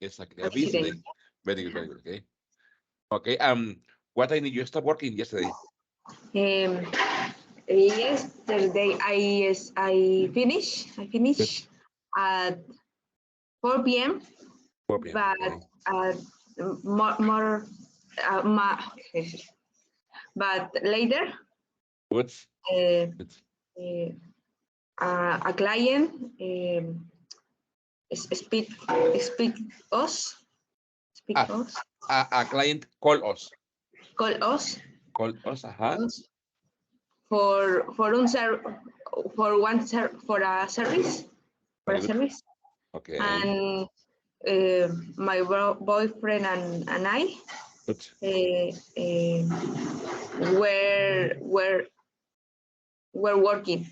Exactly. A busy accident. day. Very good, very good. Okay. Okay. What time did you stop working yesterday? Um, yesterday I Good. finished at 4 p.m. 4 p.m. but Okay. uh, more uh, ma- but later Good. uh, Good. uh, a client speak speak us speak Ah, us a client call us. call us Call us. Uh-huh. us for un ser for one ser for a service for Very a good. service Okay. and my boyfriend and I Good. uh, were were working.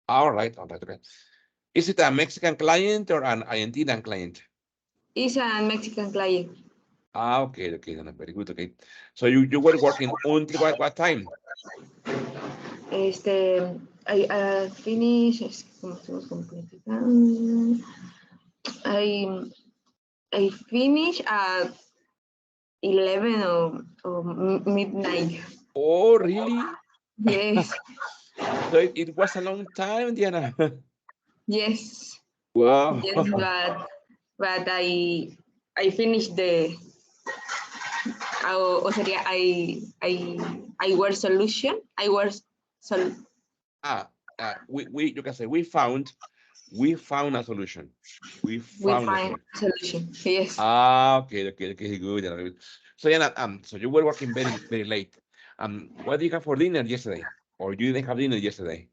All right. All right. Okay. Is it a Mexican client or an Argentinian client? Is a Mexican client. Ah, okay. Okay. Then very good. Okay. So you were working until what time? I finish. Es que como estamos completando. I I finish at 11 or midnight. Oh, really? Yes, So it was a long time, Diana. yes, Wow. yes. But I finished the o sería I were solution. I was sol Ah, we you can say we found a solution. We we found a find solution. solution. Yes. Ah, okay, okay, okay, good. Diana, good. So Diana, so you were working very late. What did you have for dinner yesterday? Or you didn't have dinner yesterday?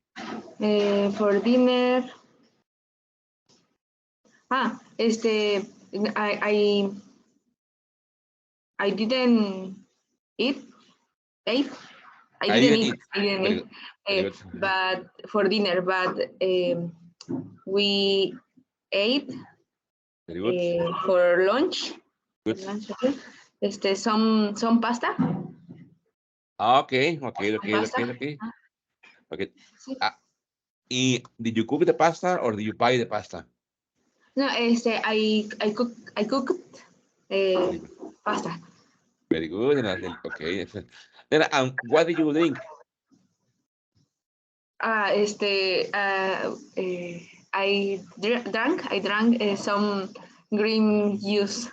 For dinner. I I didn't eat. Eat. I I didn't didn't eat. eat. I didn't Very eat. good. Very good. But for dinner, but we ate Very good. for lunch. For Good. lunch, okay. Some pasta. Ah, okay, okay, Some okay, pasta. okay, okay. Okay. Sí. Uh, did you cook the pasta or did you buy the pasta? No, I cooked uh, Very good. pasta. Very good. Okay, excellent. Then what did you drink? Ah, I drank some green juice.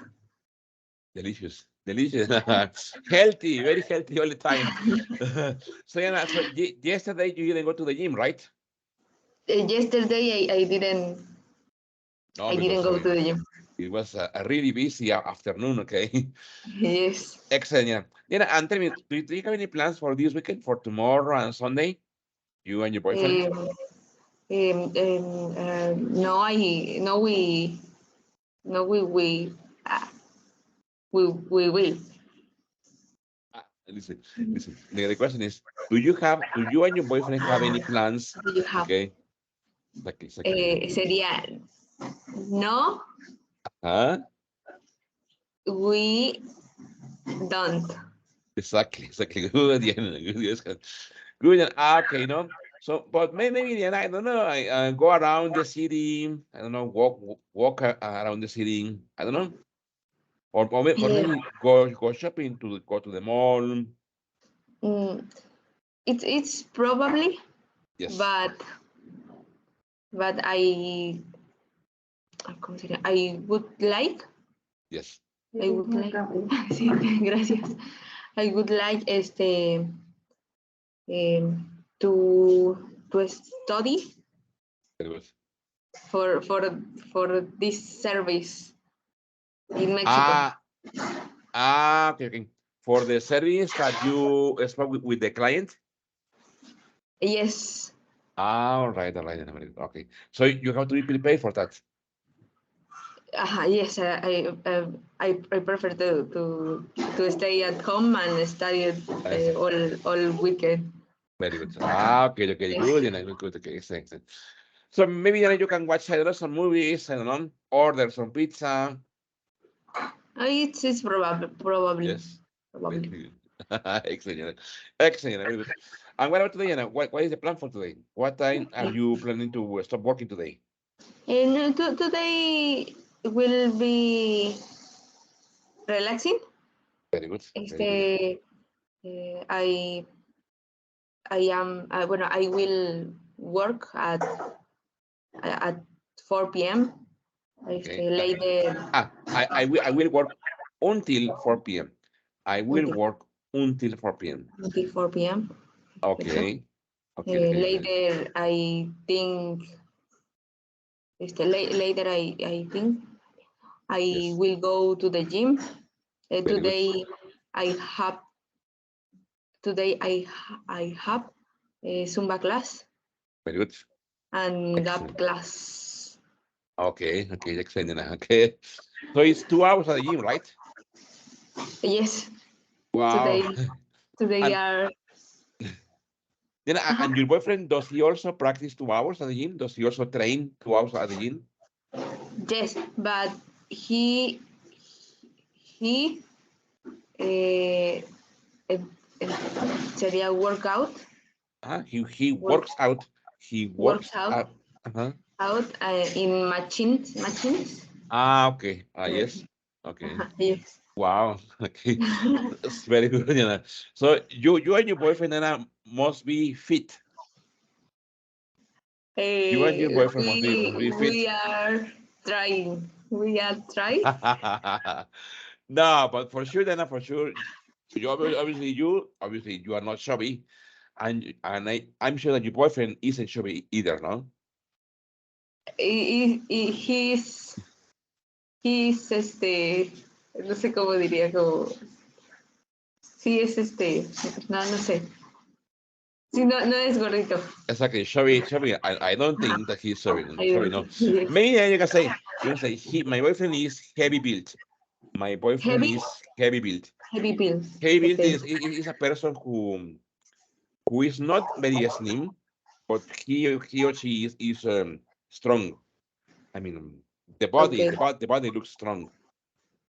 Delicious. Delicious. Healthy, very healthy all the time. So yeah, so yesterday you didn't go to the gym, right? Yesterday No, I didn't because go to the gym. it was a really busy afternoon, okay? Yes. Excellent, yeah. Yeah, and tell me, do you have any plans for this weekend, for tomorrow and Sunday? You and your boyfriend? Um, no, I no no uh, we will. Listen. The question is, do you and your boyfriend have any plans? Do you have? Okay, exactly. Sería no, Huh? we don't. Exactly. Good, yeah, good, yes, good. Okay, no. So, but maybe then I don't know. I go around the city. I don't know. Walk around the city. I don't know. Or Yeah. maybe go shopping go to the mall. Mm, it's probably, Yes, but ¿cómo sería? yes. I would like, sí, gracias. I would like to study Very good. for for for this service in Mexico. Ah, okay. For the service that you spoke with the client. Yes. All right. Okay. So you have to be prepared for that. Yes. I prefer to stay at home and study Yes. all weekend. Very good. Okay, Yes. good. Good. Okay, excellent. So maybe then you can watch, I don't know, some movies, I don't know, order some pizza. It's probably Yes. Very probably. good. Excellent. Excellent. Very good. And what about today, Anna? What is the plan for today? What time are you planning to stop working today? And today will be relaxing. Very good. Very good. I am bueno, I will work at 4 p.m. Okay. Later I will work until 4 p.m. I will until, work until 4 p.m. 4 p.m. Okay. Okay. Okay. Later I think later I think I Yes. will go to the gym. Very good. Today I have I have a Zumba class Very good. and gap Excellent. class. Okay. Okay. Excellent. Okay. So it's 2 hours at the gym, right? Yes, Wow. today And are then and your boyfriend, does he also practice 2 hours at the gym? Does he also train 2 hours at the gym? yes, but he he eh, eh, sería workout He work, works out. He works works out out. Uh-huh. in machines. Okay. Yes. Okay. Yes. Wow. Okay. That's very good. So you and your boyfriend Anna must be fit. You and your boyfriend must be fit. We are trying. We are trying. No, but for sure, Dana, for sure. Obviously you are not chubby, and I'm sure that your boyfriend isn't chubby either, no? He's no sé cómo diría, como sí es no sé. Sí, no es gordito. Exactly, chubby. I don't Ajá. think that he's chubby. Chubby, Ayun. no. Yes. Maybe you can say my boyfriend is heavy built. My boyfriend Heavy, is heavy built. heavy pills. Heavy built Okay. is a person who is not very slim, but he or she is strong. I mean, Okay. the body looks strong.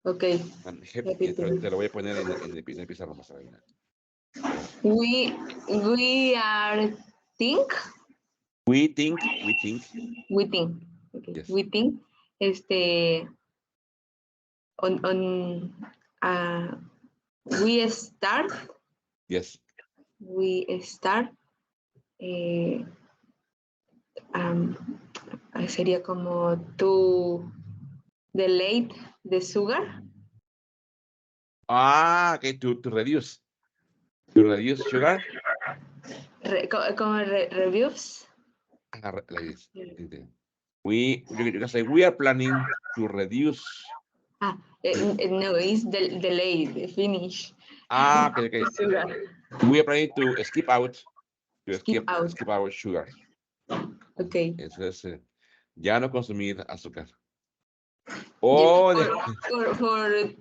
Okay. And Heavy pills. te lo voy a poner en el pizarrón más adelante. We are think We think, we think. Okay. yes, We think on we start yes. eh, um, sería como to delete the sugar. Okay, to reduce sugar. Como reviews. Like this. You can say we are planning to reduce. No, it's delayed, finish. Okay. Sugar. We are planning to skip out Skip out. skip out sugar. Okay. Eso es ya no consumir azúcar. Yes. Oh, For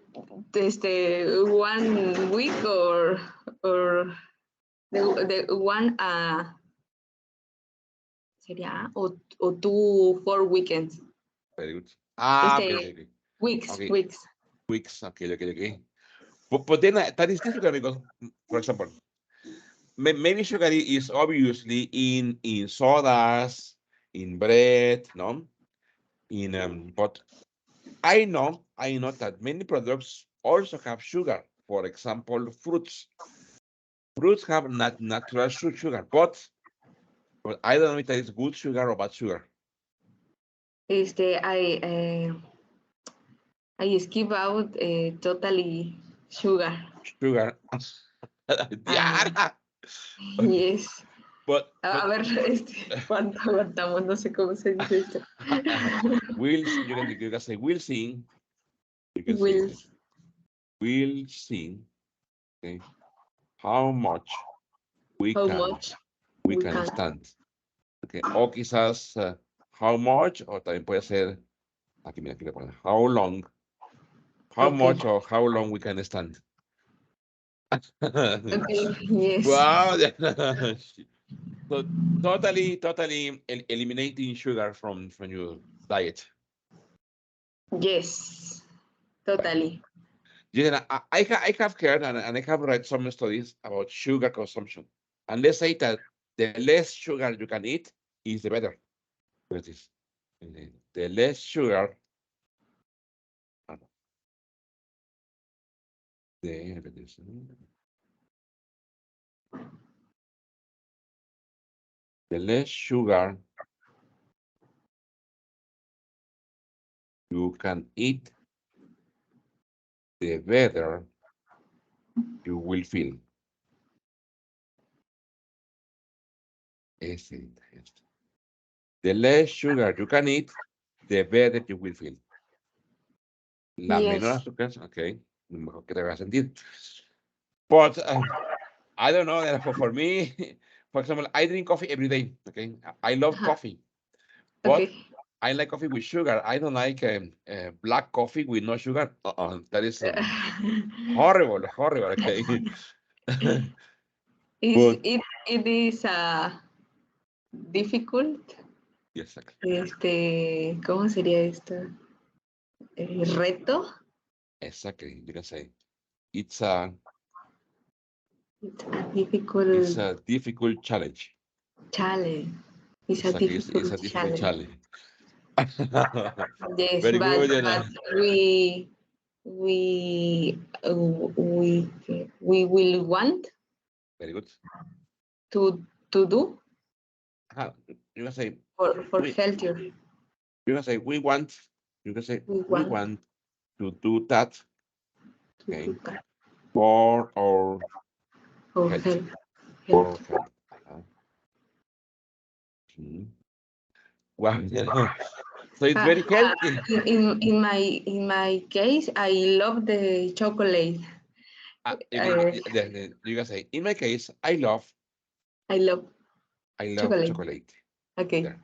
1 week or the one sería o 4 weekends. very good. Okay. Weeks. Okay. Weeks. Weeks. Okay. But then that is difficult because, for example, maybe sugar is obviously in sodas, in bread, no, but I know that many products also have sugar. For example, fruits. Fruits have natural sugar, but I don't know if that is good sugar or bad sugar. I skip out totally sugar. Sugar. Ah, Yeah. yes. But A ver, ¿cuánto aguantamos? No sé cómo se dice esto. you can say we'll see. You can say Will, this. We'll see. Okay. How much we how can much we we can can. stand. Okay. O quizás how much, o también puede ser, aquí le ponen, how long, how Okay. much or how long we can stand. Okay. Yes. Wow. So totally eliminating sugar from your diet. Yes. Right. Totally. Yeah, I have heard and I have read some studies about sugar consumption. And they say that the less sugar you can eat is the better. That is, the less sugar The less sugar you can eat, the better you will feel. Este. The less sugar you can eat, the better you will feel. La menor Yes. azúcar, ok, mejor que te va a sentir. But I don't know, for me, for example, I drink coffee every day, okay? I love Uh-huh. coffee, but Okay. I like coffee with sugar. I don't like black coffee with no sugar. That is horrible, horrible, okay? Is But, it is difficult? yes, exactly. ¿Cómo sería esto? Reto. Exactly, you can say. It's a, It's a it's difficult a difficult challenge. challenge. It's a Exactly, it's difficult a difficult challenge. challenge. Yes, Very but good, but Yana. we uh, we we will want Very good. to do You can say for we. healthier. You can say we want. You can say We we want want to do that. to Okay, do that for our for health. For our health. health. Mhm. Wow, so it's Uh, very healthy. in my case, I love the chocolate. Uh, You can say in my case, I love I love chocolate. chocolate. Okay, There,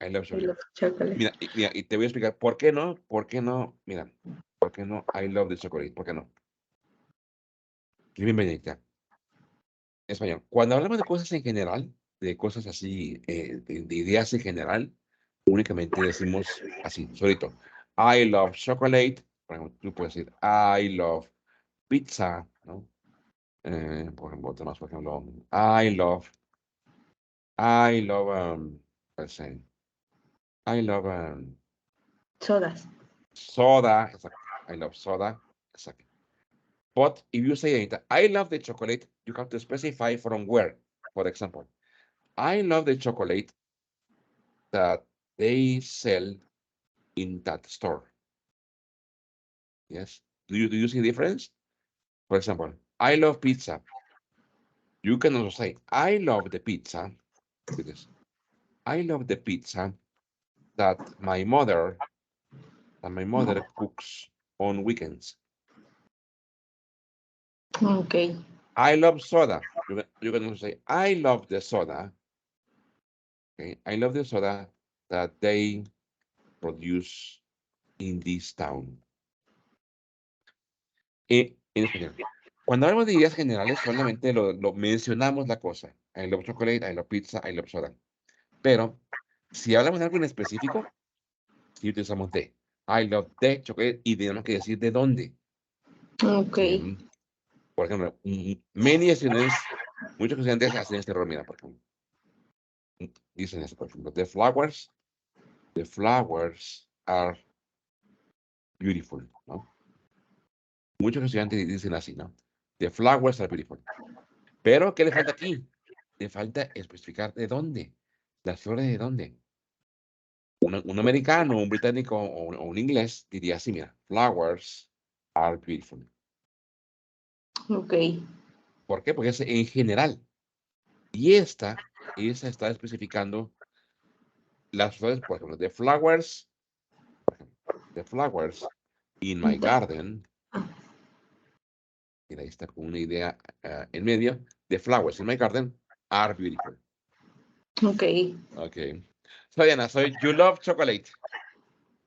I love I chocolate. love chocolate. Mira, y te voy a explicar por qué no, por qué no, mira, por qué no, I love the chocolate, por qué no. Bienvenida. Español. Cuando hablamos de cosas en general, de cosas así, de ideas en general, únicamente decimos así, solito. I love chocolate. Por ejemplo, tú puedes decir I love pizza, ¿no? Por ejemplo, otro más, por ejemplo, I love, let's say, I love Sodas. soda. Exactly. I love soda. Exactly. But if you say it, I love the chocolate, you have to specify from where. For example, I love the chocolate that they sell in that store. Yes. Do you see the difference? For example, I love pizza. You can also say, I love the pizza. With this. I love the pizza that my mother cooks on weekends. Okay. I love soda. You can also say, I love the soda. Okay. I love the soda that they produce in this town. En español. Cuando hablamos de ideas generales, solamente lo mencionamos la cosa. I love chocolate, I love pizza, I love soda. Pero si hablamos de algo en específico, si utilizamos de. I love the chocolate y tenemos que decir de dónde. Okay. Por ejemplo, many students, muchos estudiantes hacen este error, mira, por ejemplo. Dicen esto, por ejemplo, the flowers are beautiful, ¿no? Muchos estudiantes dicen así, ¿no? The flowers are beautiful. Pero, ¿qué le falta aquí? Le falta especificar de dónde. Las flores de dónde. Un americano, un británico o un inglés diría así, mira, flowers are beautiful. Okay. ¿Por qué? Porque es en general. Y esa está especificando las flores, por ejemplo, the flowers in my garden. Mira, ahí está con una idea en medio. The flowers in my garden are beautiful. Okay. Okay. So, Diana, so you love chocolate.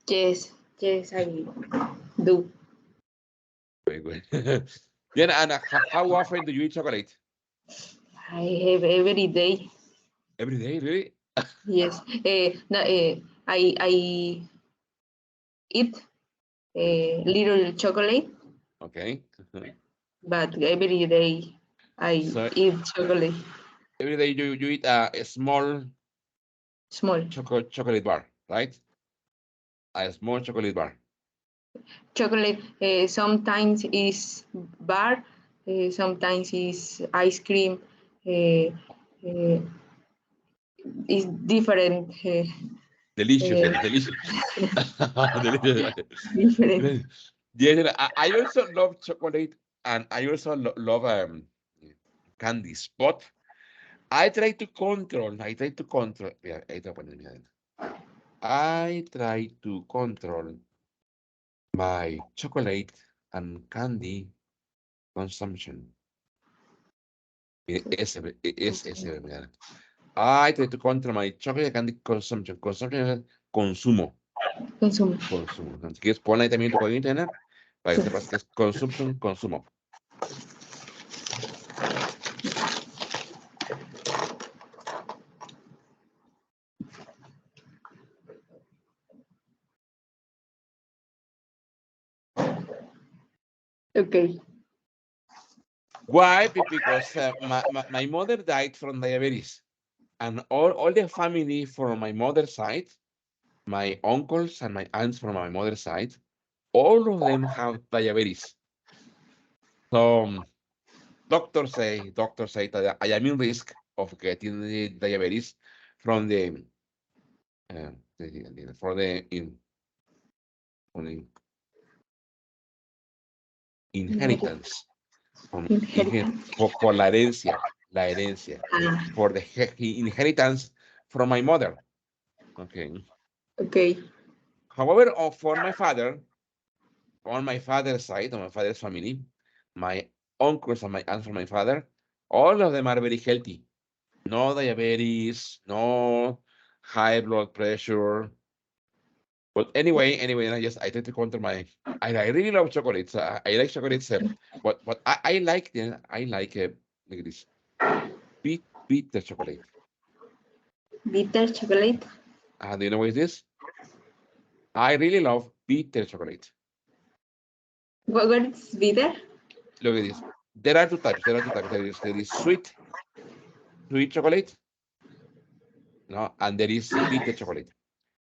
Yes. Yes, I do. Very good. Diana, and how often do you eat chocolate? I have every day. Every day, really? Yes. No, I eat little chocolate, Okay. but every day I So eat chocolate. every day you eat a small Small. chocolate bar, right? A small chocolate bar. chocolate sometimes is bar, sometimes is ice cream, uh, uh, is different. Delicious, Uh, yeah, delicious. Delicious. different. Yes, I also love chocolate and I also love candies, but yeah, I try to control my chocolate and candy consumption. Ese, mira. I try to control my chocolate and candy consumption. Consumption es consumo. Consumo. Consumo. Si quieres, ponle ahí también tu código internet para que sepas que es consumption, consumo. Okay. Why? Because my mother died from diabetes. And all the family from my mother's side, my uncles and my aunts from my mother's side, all of them have diabetes. So doctors say that I am in risk of getting the diabetes from the for the from the inheritance, from Inheritance. por la herencia, Ah, for the inheritance from my mother. Okay. okay. However, for my father, on my father's side, on my father's family, my uncles and my aunts from my father, all of them are very healthy. No diabetes, no high blood pressure. But anyway, I try to control my. I really love chocolates. I like chocolates, but I like like this bitter chocolate. Bitter chocolate. Do you know what it is? I really love bitter chocolate. What is bitter? Look at this. There are two types. There is sweet chocolate, no, and there is bitter chocolate.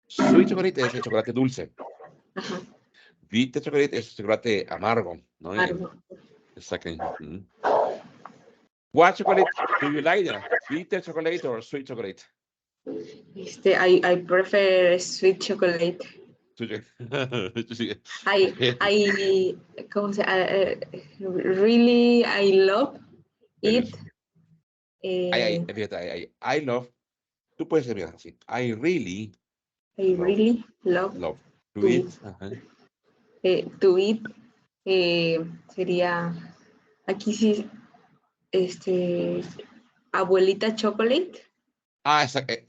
Sweet chocolate es el chocolate dulce. Ajá. Bitter chocolate es chocolate amargo, ¿no? Amargo. Exactly. What chocolate do you like? Bitter chocolate or sweet chocolate? I prefer sweet chocolate. I ¿cómo se? Really I love it. Fíjate, I love, tú puedes ser así. I really I love, really love love to to eat. eat. To eat sería aquí sí abuelita chocolate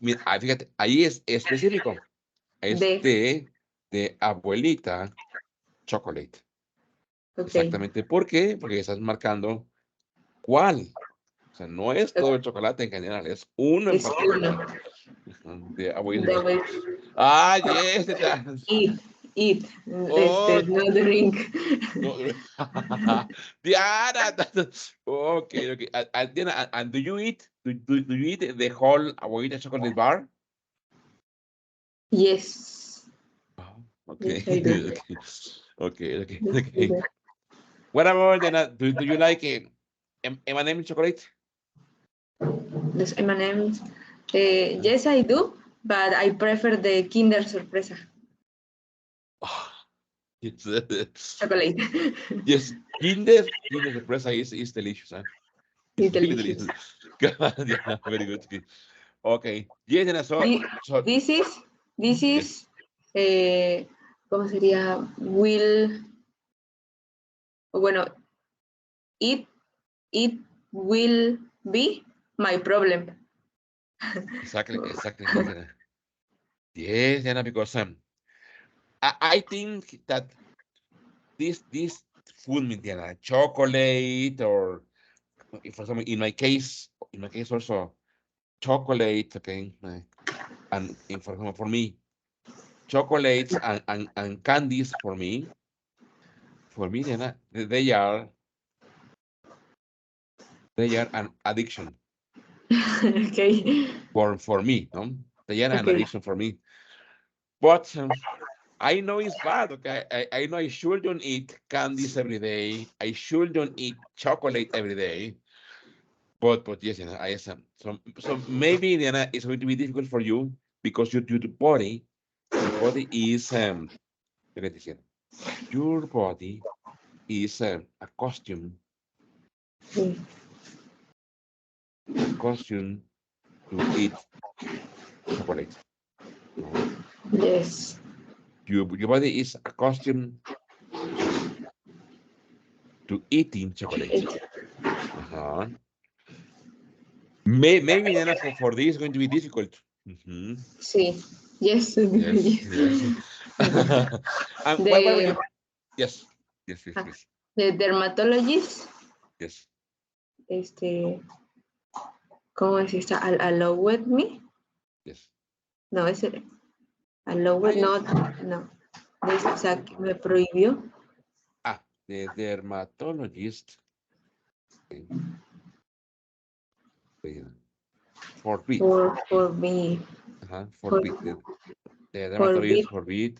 Mira, fíjate, ahí es específico. Es de de abuelita chocolate. ok, Exactamente. ¿Por qué? Porque estás marcando cuál. O sea, no es todo el chocolate en general, es uno en es particular. uno De abuelita de chocolate. abuelita. Ah, yes. Eat Oh, no drink. no. Diana. Okay. And, Diana, and do you eat? Do you eat the whole abuelita chocolate bar? Yes, Oh, yes okay. I do. Yes, I Okay. do. What about Diana? Do you like M&M chocolate? Los M&M's. Yes I do, but I prefer the Kinder Sorpresa Oh, yes. chocolate. Yes, Kinder Surprise is delicious. Huh? It's It's really delicious. delicious. God, yeah, very good. Okay. Yes, and so This is this yes, is ¿cómo sería? Will, bueno, it it will be my problem. exactly. Yes, Diana. Yes, Diana, because I think that this food, Diana, chocolate or if for example in my case also chocolate, okay, and for example for me chocolates and candies for me, Diana, they are an addiction Okay. for me, no? They are an Okay. addiction for me. But I know it's bad. Okay, I know I shouldn't eat candies every day. I shouldn't eat chocolate every day. But yes, I am. So maybe Diana, it's going to be difficult for you because your body is ¿qué te diciendo? Your body is accustomed Sí. accustomed to eat chocolate. No, Yes. your body is accustomed sorry, to eating chocolate. It- Uh-huh. Maybe Diana, for this is going to be difficult. Mhm. Sí. Yes. Yes, Yes. yes. And what about The, you? Yes, yes, yes, please. the dermatologist, Yes, este, ¿cómo es esta? Allowed me. yes. No, ese, allowed, Yeah. no, no. O sea, que me prohibió The dermatologist eh, eh, forbid. for me, for, Forbid. The forbid, dermatologist forbid.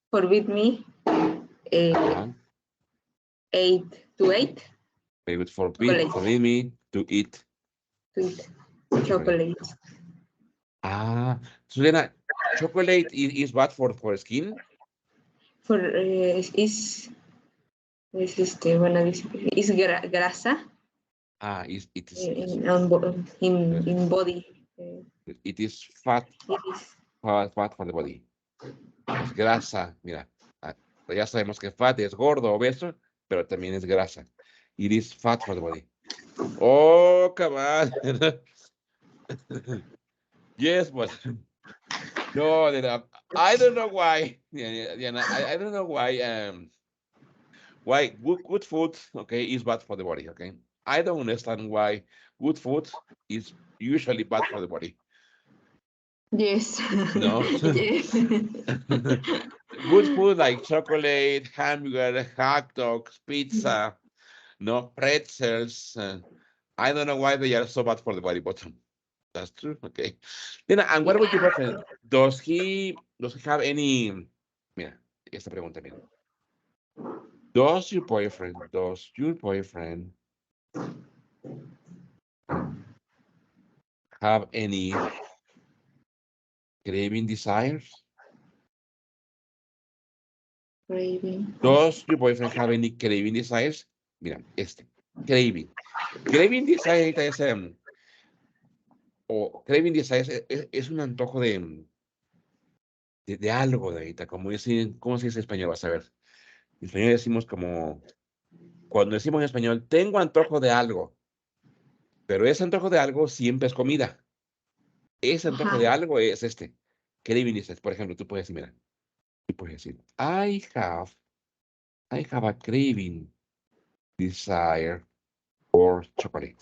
forbid me uh, Uh-huh. 8 to 8 They would chocolate, forbid me to eat to eat chocolate. chocolate. So then chocolate is bad for skin. For es bueno, dice, es grasa It is yes. in body. It is fat, It is, fat for the body. Es grasa, mira. Ya sabemos que fat es gordo, obeso, pero también es grasa. It is fat for the body. Oh, come on. Yes, but no, I don't know why. Yeah, I don't know why good food, okay, is bad for the body, okay? I don't understand why good food is usually bad for the body. yes. No. Yes. Good food like chocolate, hamburger, hot dogs, pizza, no pretzels. I don't know why they are so bad for the body, but that's true. Okay. Then, and what about your boyfriend? Does he have any? Mira, esta pregunta, mira. Does your boyfriend have any craving desires? Craving. Does your boyfriend have any craving desires? Mira, craving. Craving desire es, o craving desires es un antojo de algo, de ahorita, como decir, ¿cómo se dice en español? Vas a ver. En español decimos como, cuando decimos en español, tengo antojo de algo, pero ese antojo de algo siempre es comida. Ese antojo de Ajá. algo es craving desires. Por ejemplo, tú puedes decir, mira, tú puedes decir, I have a craving desire for chocolate.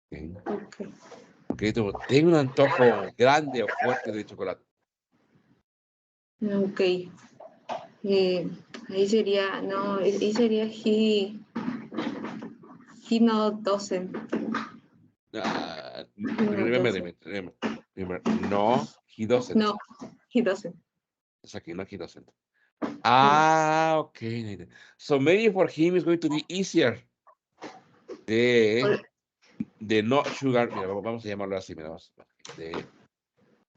Okay. Okay. Ok, tengo un antojo grande o fuerte de chocolate. Ok. Ahí sería, no, ahí sería he no doesn't. He no doesn't. Remember, no, he doesn't. No, he doesn't. It's aquí, no, he doesn't. No. Okay. So maybe for him it's going to be easier de, de no sugar. Mira, vamos a llamarlo así, mira,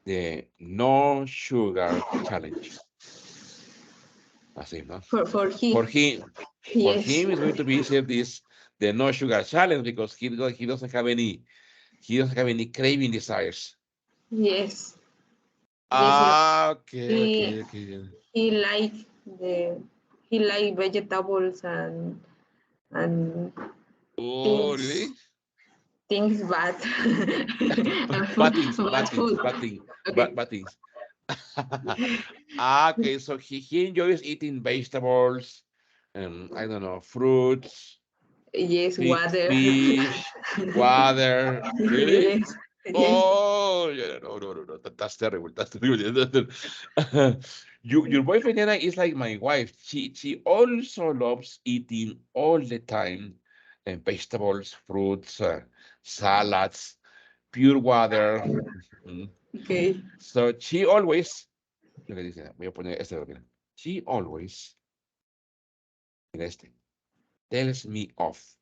de no sugar challenge. Así, ¿no? For For he. him, Yes. it's going to be easier the no sugar challenge because he doesn't have any craving desires. Yes. Yes. No. He Okay. he like the he like vegetables and Oh, things really? things bad and Bad things, bad food. Okay. bad things. Okay, so he enjoys eating vegetables, I don't know, fruits, Yes, water. fish, water. Really? Yes. Yes. Oh, yeah, no. That's terrible. That's terrible. Your boyfriend Anna is like my wife. She also loves eating all the time, vegetables, fruits, salads, pure water. Mhm. Okay. So she always lo que dice, voy a poner este, mira. She always, mira este, tells me off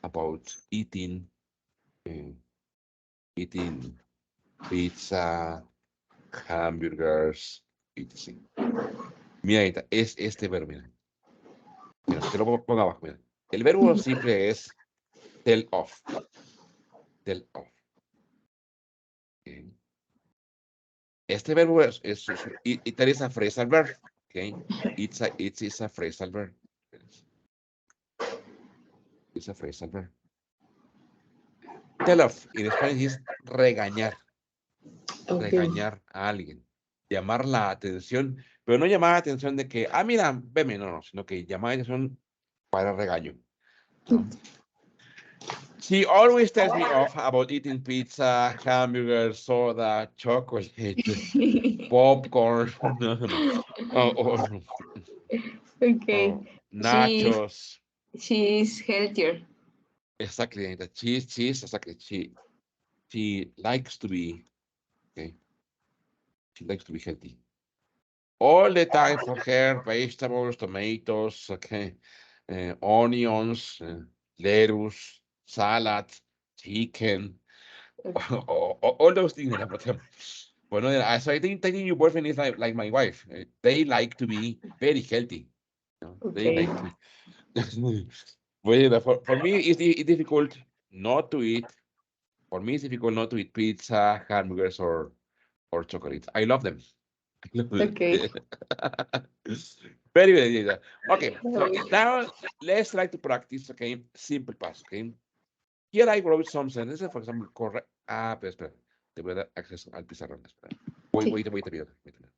about eh, eating pizza, hamburgers, etc. Mira, ahí está, es este verbo, mira. Mira, te lo pongo abajo, mira. El verbo simple es tell off. Tell off. Okay. Este verbo it is a phrasal verb. Okay. It is a phrasal verb. It's a phrasal verb. Tell off en español es regañar. Okay. Regañar a alguien. Llamar la atención, pero no llamar la atención de que, ah, mira, veme, no, sino que llamar la atención para regaño. ¿No? She always tells me off about eating pizza, hamburger, soda, chocolate, popcorn, Okay. She nachos. she is healthier. Exactly. That she's exactly she likes to be okay. She likes to be healthy. All the time for her, vegetables, tomatoes, okay, onions, lettuce, salad, chicken, all those things. But no, so I think your boyfriend is like my wife. They like to be very healthy. You know? They Okay. like to. Well, for me, it's difficult not to eat. For me, it's difficult not to eat pizza, hamburgers, or chocolates. I love them. Okay. Very good. Yeah. Okay, so now let's try to practice. Okay, simple past. Okay, here I wrote some sentences. For example, correct. Ah, pero espera. Te voy a dar acceso al pizarrón. Espera. Sí. Wait a minute. Wait a minute.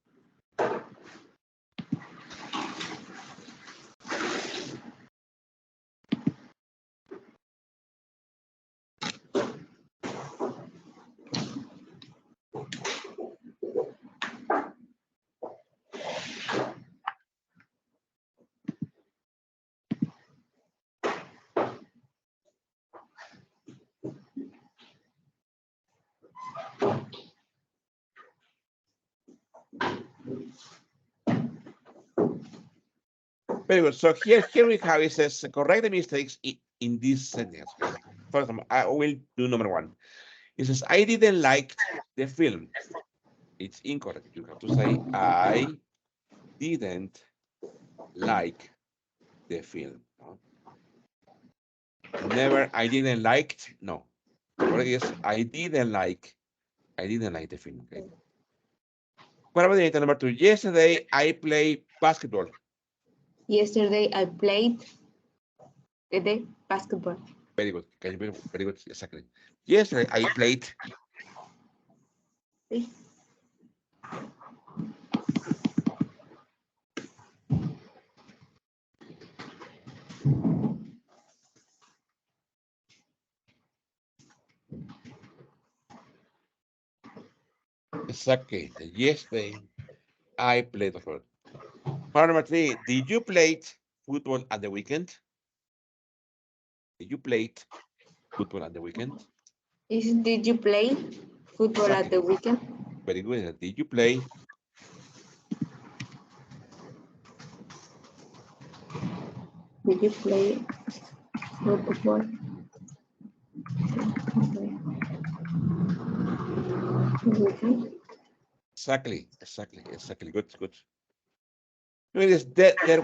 Very good. So here we have it says correct the mistakes in this sentence. Okay? For example, I will do number one. It says I didn't like the film. It's incorrect. You have to say I didn't like the film. No? Never I didn't liked. No. The correct is I didn't like the film. Okay. What about the number two? Yesterday I played basketball. Yesterday I played the basketball. Very good. Can you very good? Exactly. Yesterday I played. Sí. Exactly. Yesterday I played basketball. Part number three. Did you play football at the weekend? Did you play football at the weekend? Did you play football at Exactly. the weekend? Very good. Did you play? Did you play football? Weekend? Exactly. Good. It is that there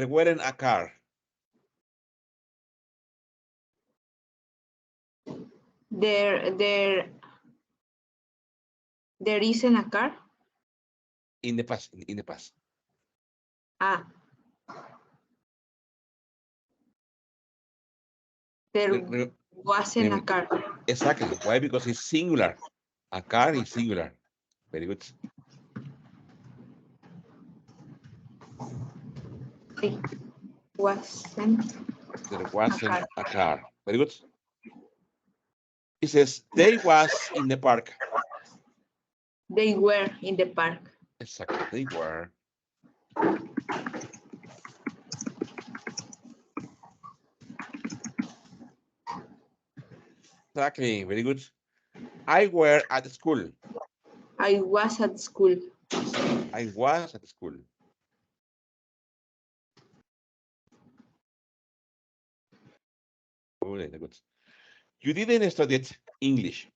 weren't a car There isn't a car. in the past. In the past. Ah, there Re- re- wasn't a rem- car. Exactly. Why? Because it's singular. A car is singular. Very good. Sí. Wasn't There a wasn't car. a car. Very good. It says they was in the park. They were in the park. Exactly. They were. Exactly. Very good. I were at school. I was at school. I was at school. Good, good. You didn't study English.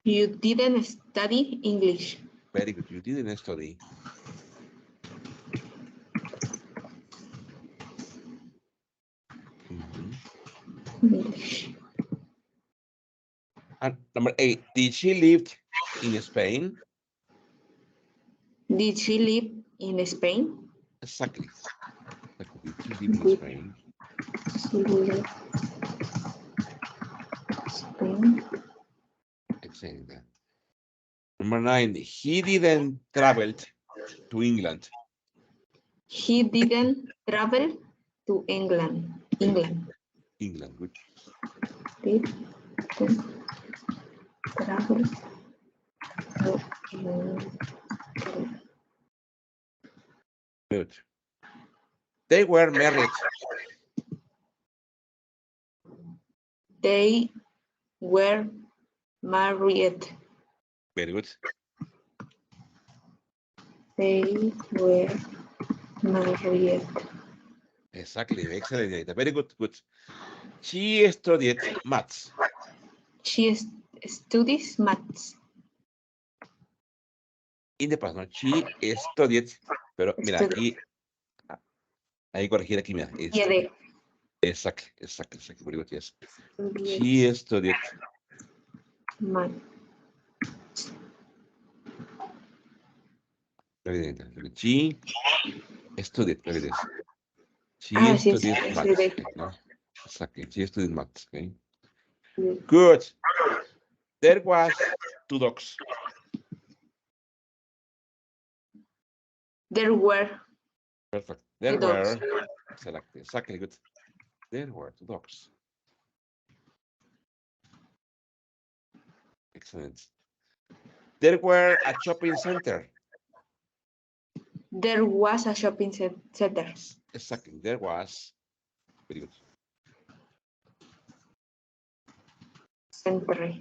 You didn't study English. Very good. You didn't study. English. And number 8, did she live in Spain? Did she live in Spain? Exactly. Did she live in Did Spain? she live in Spain? Excellent. Number 9, he didn't travel to England. He didn't travel to England. Very good. England. England, good. Didn't travel to England. Good. They were married. They were married. Very good. They were married. Exactly. Excellent. Anita. Very good. Good. She studied maths. She studies maths. In the past, ¿no? She studied, pero mira, aquí, hay que corregir aquí, mira. Exactly. Very good, yes. She studied maths. Very good. She studied, very good. She Sí, studied sí, maths. sí. Okay, no? Exactly. She studied maths. Okay. Sí. Good. There was 2 dogs. There were Perfect. There 2 dogs. were exactly good. There were 2 dogs. Excellent. There were a shopping center. There was a shopping center. Exactly. There was. Very good. Center.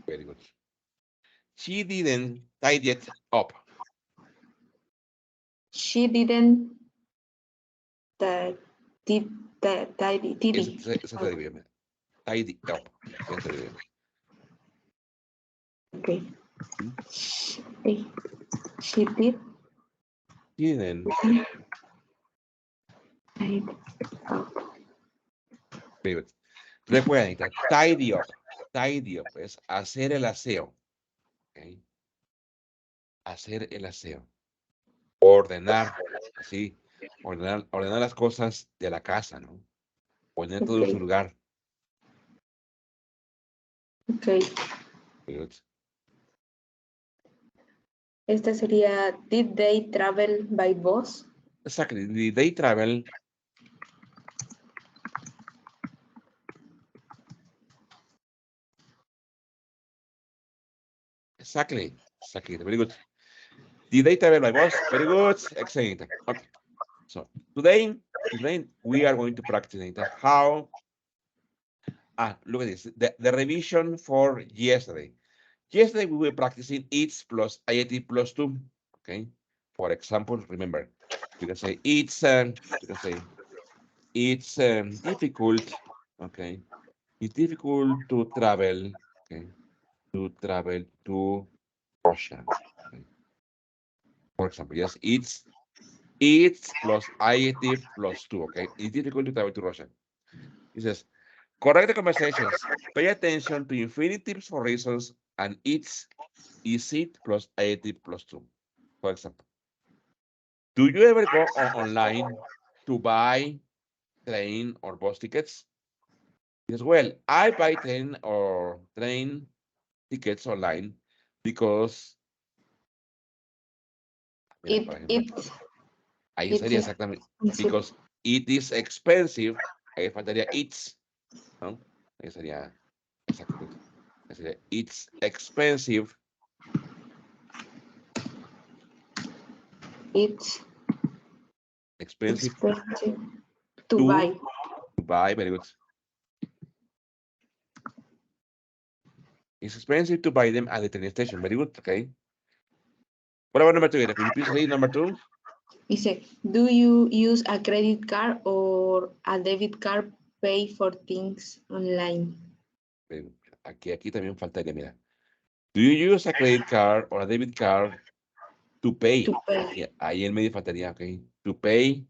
Very good. She didn't tidy it up. She didn't tidy. Esa está bien. Tidy up. Está bien. Okay. ¿Mm? She did Didn't. tidy up. Very good. Recuerden, tidy up. Tidy up es hacer el aseo. Okay. Hacer el aseo. Ordenar. Así. Ordenar las cosas de la casa, ¿no? Poner todo en su lugar. Okay. Very good. Esta sería, did they travel by bus? Exactly. Did they travel? Exactly. Very good. Did they travel by bus? Very good. Excellent. Okay. So today we are going to practice how. Look at this. The revision for yesterday. Yesterday we were practicing it's plus IAT plus 2. Okay. For example, remember, you can say it's difficult. Okay. It's difficult to travel. Okay. To travel to Russia. Okay. For example, yes, it's plus IAT plus 2. Okay. It's difficult to travel to Russia. It says, correct the conversations. Pay attention to infinitives for reasons and it's is it plus IAT plus 2. For example, do you ever go online to buy train or bus tickets? Yes, well, I buy train or train tickets online because ahí sería exactamente because it is expensive. Ahí faltaría it's, ¿no? Ahí sería exacto. Ahí sería it's expensive. It's Expensive to buy. To buy, very good. It's expensive to buy them at the train station. Very good, okay. What about number two? Could you please read number two? Dice, do you use a credit card or a debit card pay for things online? Aquí también faltaría, mira. Do you use a credit card or a debit card to pay? To pay. Aquí, ahí en medio faltaría, ok. To pay.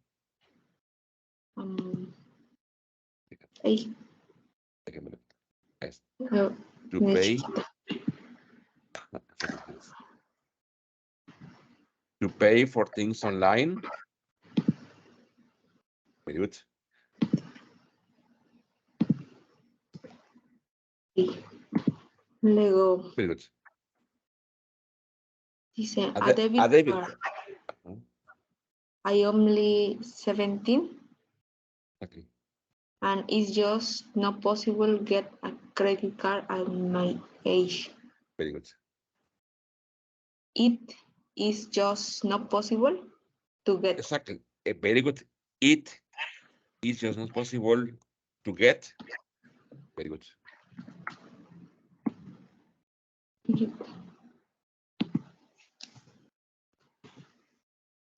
Ay, no, To pay. chiquita. To pay for things online. Very good. Luego Very good. dice, A a debit. debit card. I only 17 Okay. and it's just not possible get a credit card at my age. Very good. It is just not possible to get. Exactly. Very good. It is just not possible to get. Very good.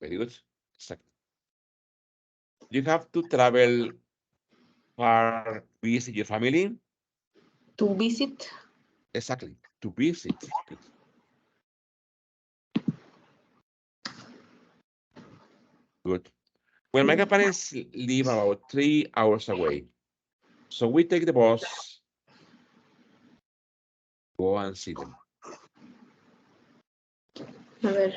Very good. Exactly. You have to travel far, visit your family. To visit. Exactly. To visit. Good. Good. Well, my parents live about 3 hours away. So we take the bus, go and see them. A ver.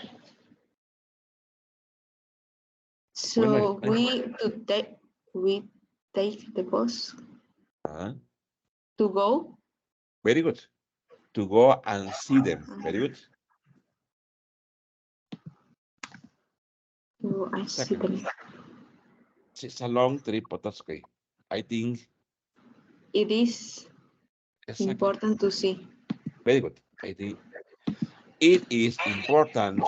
So we take the bus to go. Very good. To go and see them. Very good. To go and see them. It's a long trip, but that's okay. I think It is important to see. Very good. I think it is important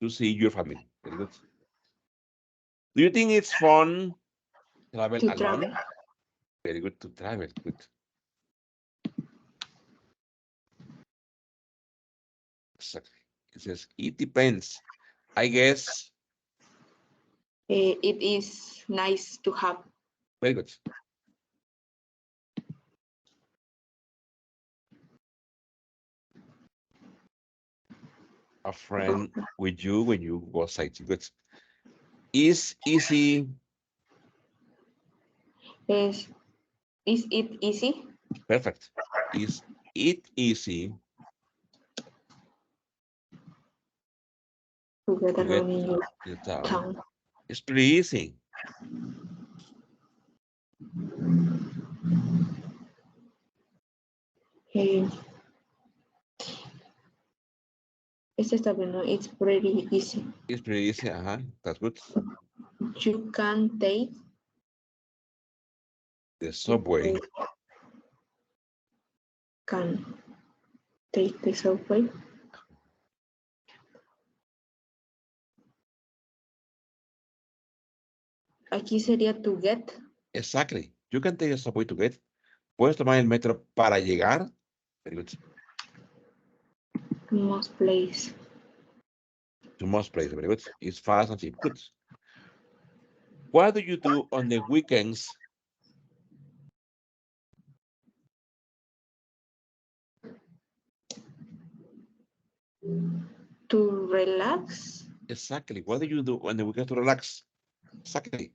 to see your family. Very good. Do you think it's fun travel To alone? travel. Very good to travel. Good. Exactly. It says it depends. I guess. It is nice to have. Very good. A friend with you when you go sightseeing. Good. Is easy. Is it easy? Perfect. Is it easy To get to get around in your to the town? town. It's pretty easy. Este está bien, ¿no? It's pretty easy. It's pretty easy. That's good. You can take The subway. Can take the subway. Aquí sería to get. Exactly. You can take the subway to get. Puedes tomar el metro para llegar. Very good. To most place. To most places. Very good. It's fast and cheap. Good. What do you do on the weekends? To relax. Exactly. What do you do on the weekend to relax? Exactly.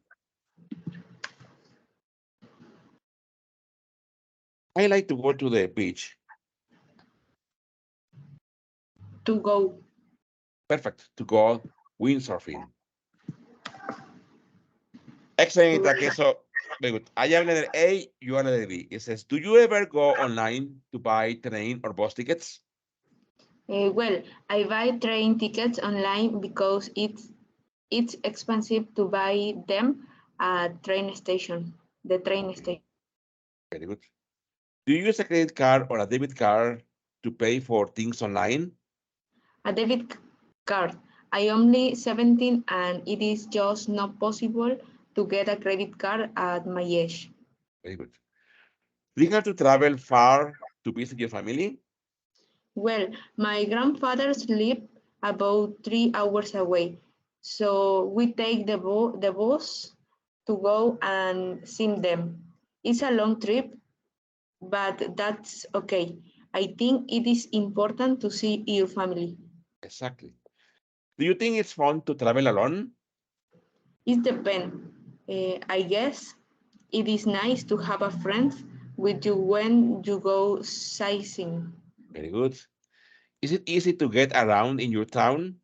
I like to go to the beach. To go. Perfect. To go windsurfing. Excellent. Okay, so very good. I am letter A, you are letter B. It says, do you ever go online to buy train or bus tickets? Well, I buy train tickets online because it's expensive to buy them at train station. The train station. Very good. Do you use a credit card or a debit card to pay for things online? A debit card. I only 17 and it is just not possible to get a credit card at my age. Very good. Do you have to travel far to visit your family? Well, my grandfather's live about 3 hours away, so we take the bus to go and see them. It's a long trip, but that's okay. I think it is important to see your family. Exactly. Do you think it's fun to travel alone? It depends. I guess it is nice to have a friend with you when you go sightseeing. Very good. Is it easy to get around in your town?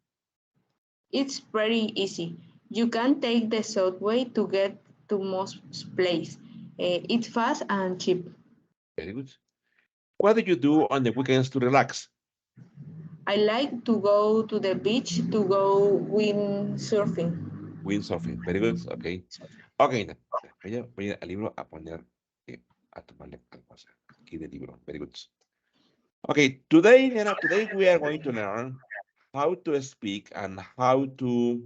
It's very easy. You can take the subway to get to most places. It's fast and cheap. Very good. What do you do on the weekends to relax? I like to go to the beach to go windsurfing. Windsurfing. Very good. Okay. Ok, voy al libro a poner, a tomarle algo aquí del libro. Very good. Okay, today we are going to learn how to speak and how to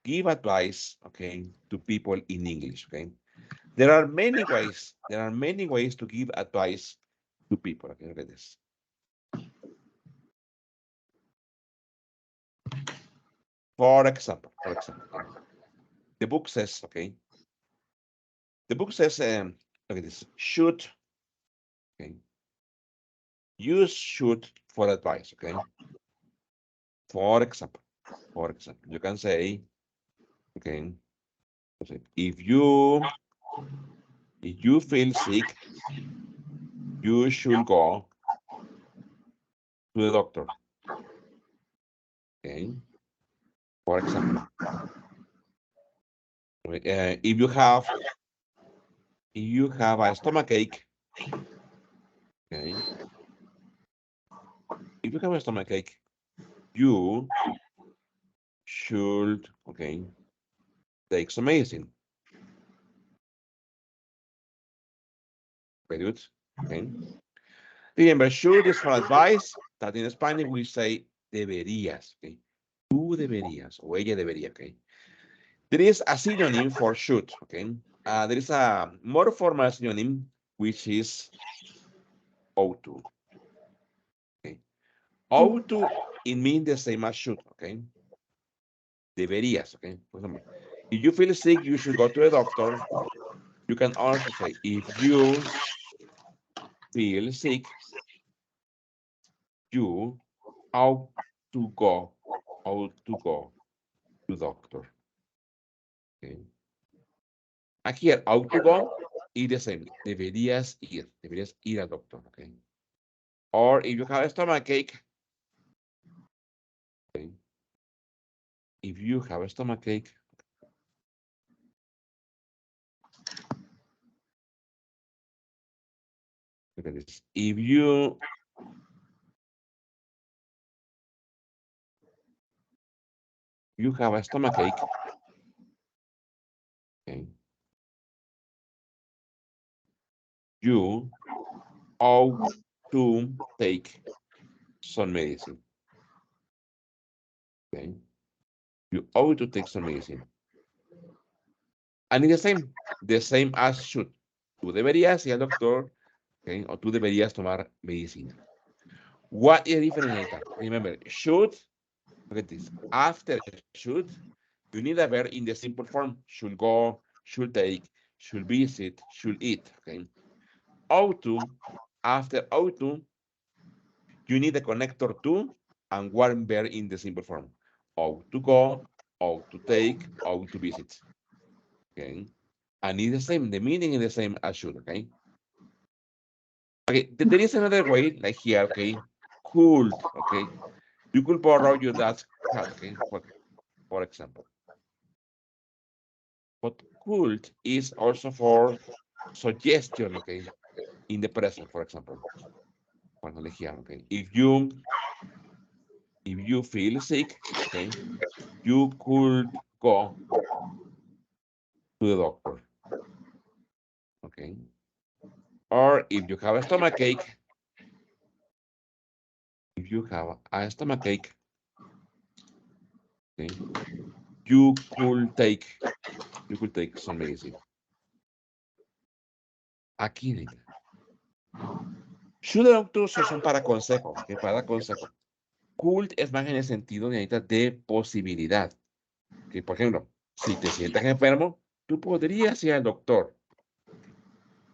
give advice, okay, to people in English, okay? There are many ways to give advice to people, okay? Look at this. For example, okay? The book says, okay, the book says, look at this, should, okay, use should for advice, okay? For example, you can say, okay, if you feel sick, you should go to the doctor, okay? For example, if you have a stomach ache, okay? If you have a stomach ache, you should, okay, take some medicine. Very good, okay? Remember, should is for advice, that in Spanish we say deberías, okay? Tú deberías, o ella debería, okay? There is a synonym for should, okay? There is a more formal synonym, which is ought to, okay? Ought to, it means the same as should, okay? Deberías, okay? For example, if you feel sick, you should go to a doctor. You can also say, if you feel sick, you ought to go to doctor, okay? Aquí, ought to go, is the same. Deberías ir al doctor, okay? Or if you have a stomach ache, okay? If you have a stomach ache, look at this. If you have a stomach ache, okay, you ought to take some medicine, okay? You ought to take some medicine. And it's the same as should. Tú deberías ir al doctor, okay? O tú deberías tomar medicina. What is the difference in that? Remember, should, look at this. After should, you need a verb in the simple form. Should go, should take, should visit, should eat, okay? Ought to, after ought to, you need a connector to and one verb in the simple form. Ought to go, ought to take, ought to visit, okay? And it's the same, the meaning is the same as should, okay? Okay, there is another way, like here, okay? Could, okay? You could borrow your dad's cat, okay? For example. But could is also for suggestion, okay? In the present, for example. Well, here, okay? If you feel sick, okay, you could go to the doctor, okay? Or if you have a stomach ache, if you have a stomach ache, okay, you could take some medicine. Aquí, nena. Should and ought to son para consejo, que para dar consejo. Could es más en el sentido de posibilidad. Que, por ejemplo, si te sientas enfermo, tú podrías ir al doctor.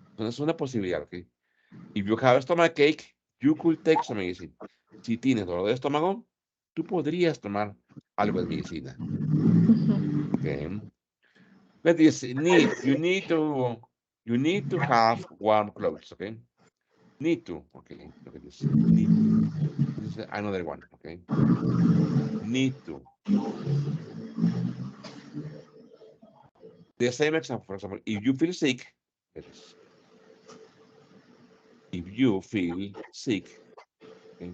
Entonces es una posibilidad, ¿ok? If you have a stomachache, you could take some medicine. Si tienes dolor de estómago, tú podrías tomar algo de medicina. Ujú. Okay. But this you need to have warm clothes. Okay. Need to. Okay. Look at this. Need to. This is another one. Okay. Need to. The same example. For example, if you feel sick, it is. If you feel sick, okay,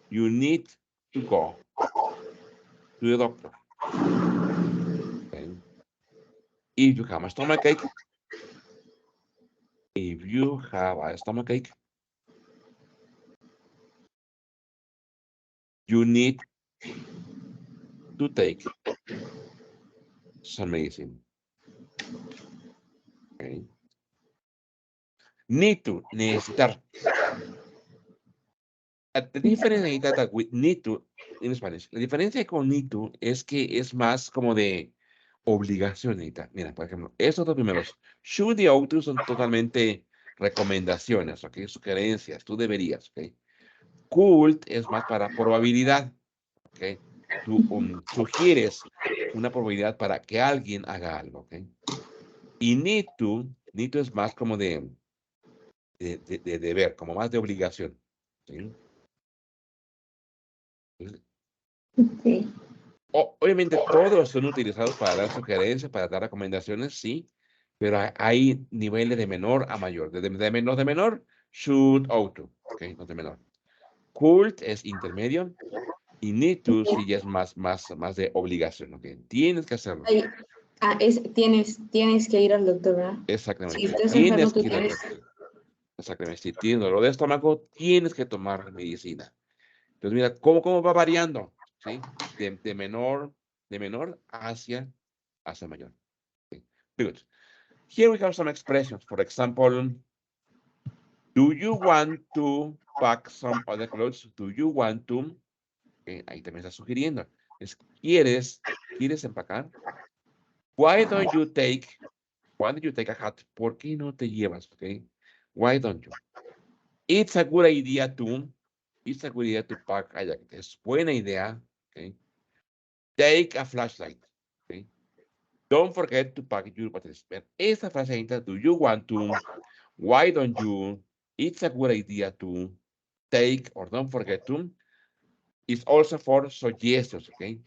you need to go to the doctor. Okay. If you have a stomachache, if you have a stomachache, you need to take some medicine. Okay. Need to, necesitar. The difference that with need to in Spanish. La diferencia con need to es que es más como de obligación, necesita. Mira, por ejemplo, estos dos primeros, should y ought to son totalmente recomendaciones, ¿ok? Sugerencias, tú deberías, ¿ok? Could es más para probabilidad, ¿ok? Tú sugieres una probabilidad para que alguien haga algo, ¿ok? Y need to es más como de deber, como más de obligación, ¿sí? Entonces, Okay. obviamente todos son utilizados para dar sugerencias, para dar recomendaciones, sí, pero hay niveles de menor a mayor. De menor, should, ought to, ¿ok? No de menor. Could es intermedio y need to sí ya es más de obligación, ¿ok? Tienes que hacerlo. Ay, tienes que ir al doctor, ¿verdad? Si Exactamente. estás enfermo, Tienes tú que ir al tienes. doctor. Exactamente. Si tienes dolor de estómago, tienes que tomar medicina. Entonces, mira, ¿cómo va variando? ¿Sí? De menor hacia mayor. Okay. Good. Here we have some expressions. For example, do you want to pack some other clothes? Do you want to? Okay, ahí también está sugiriendo. ¿Quieres empacar? Why don't you take a hat? ¿Por qué no te llevas? Okay. Why don't you? It's a good idea to. It's a good idea to pack a jacket. Es buena idea. Okay. Take a flashlight. Okay. Don't forget to pack your batteries. Esta frase entra, do you want to? Why don't you? It's a good idea to take or don't forget to. It's also for suggestions, okay?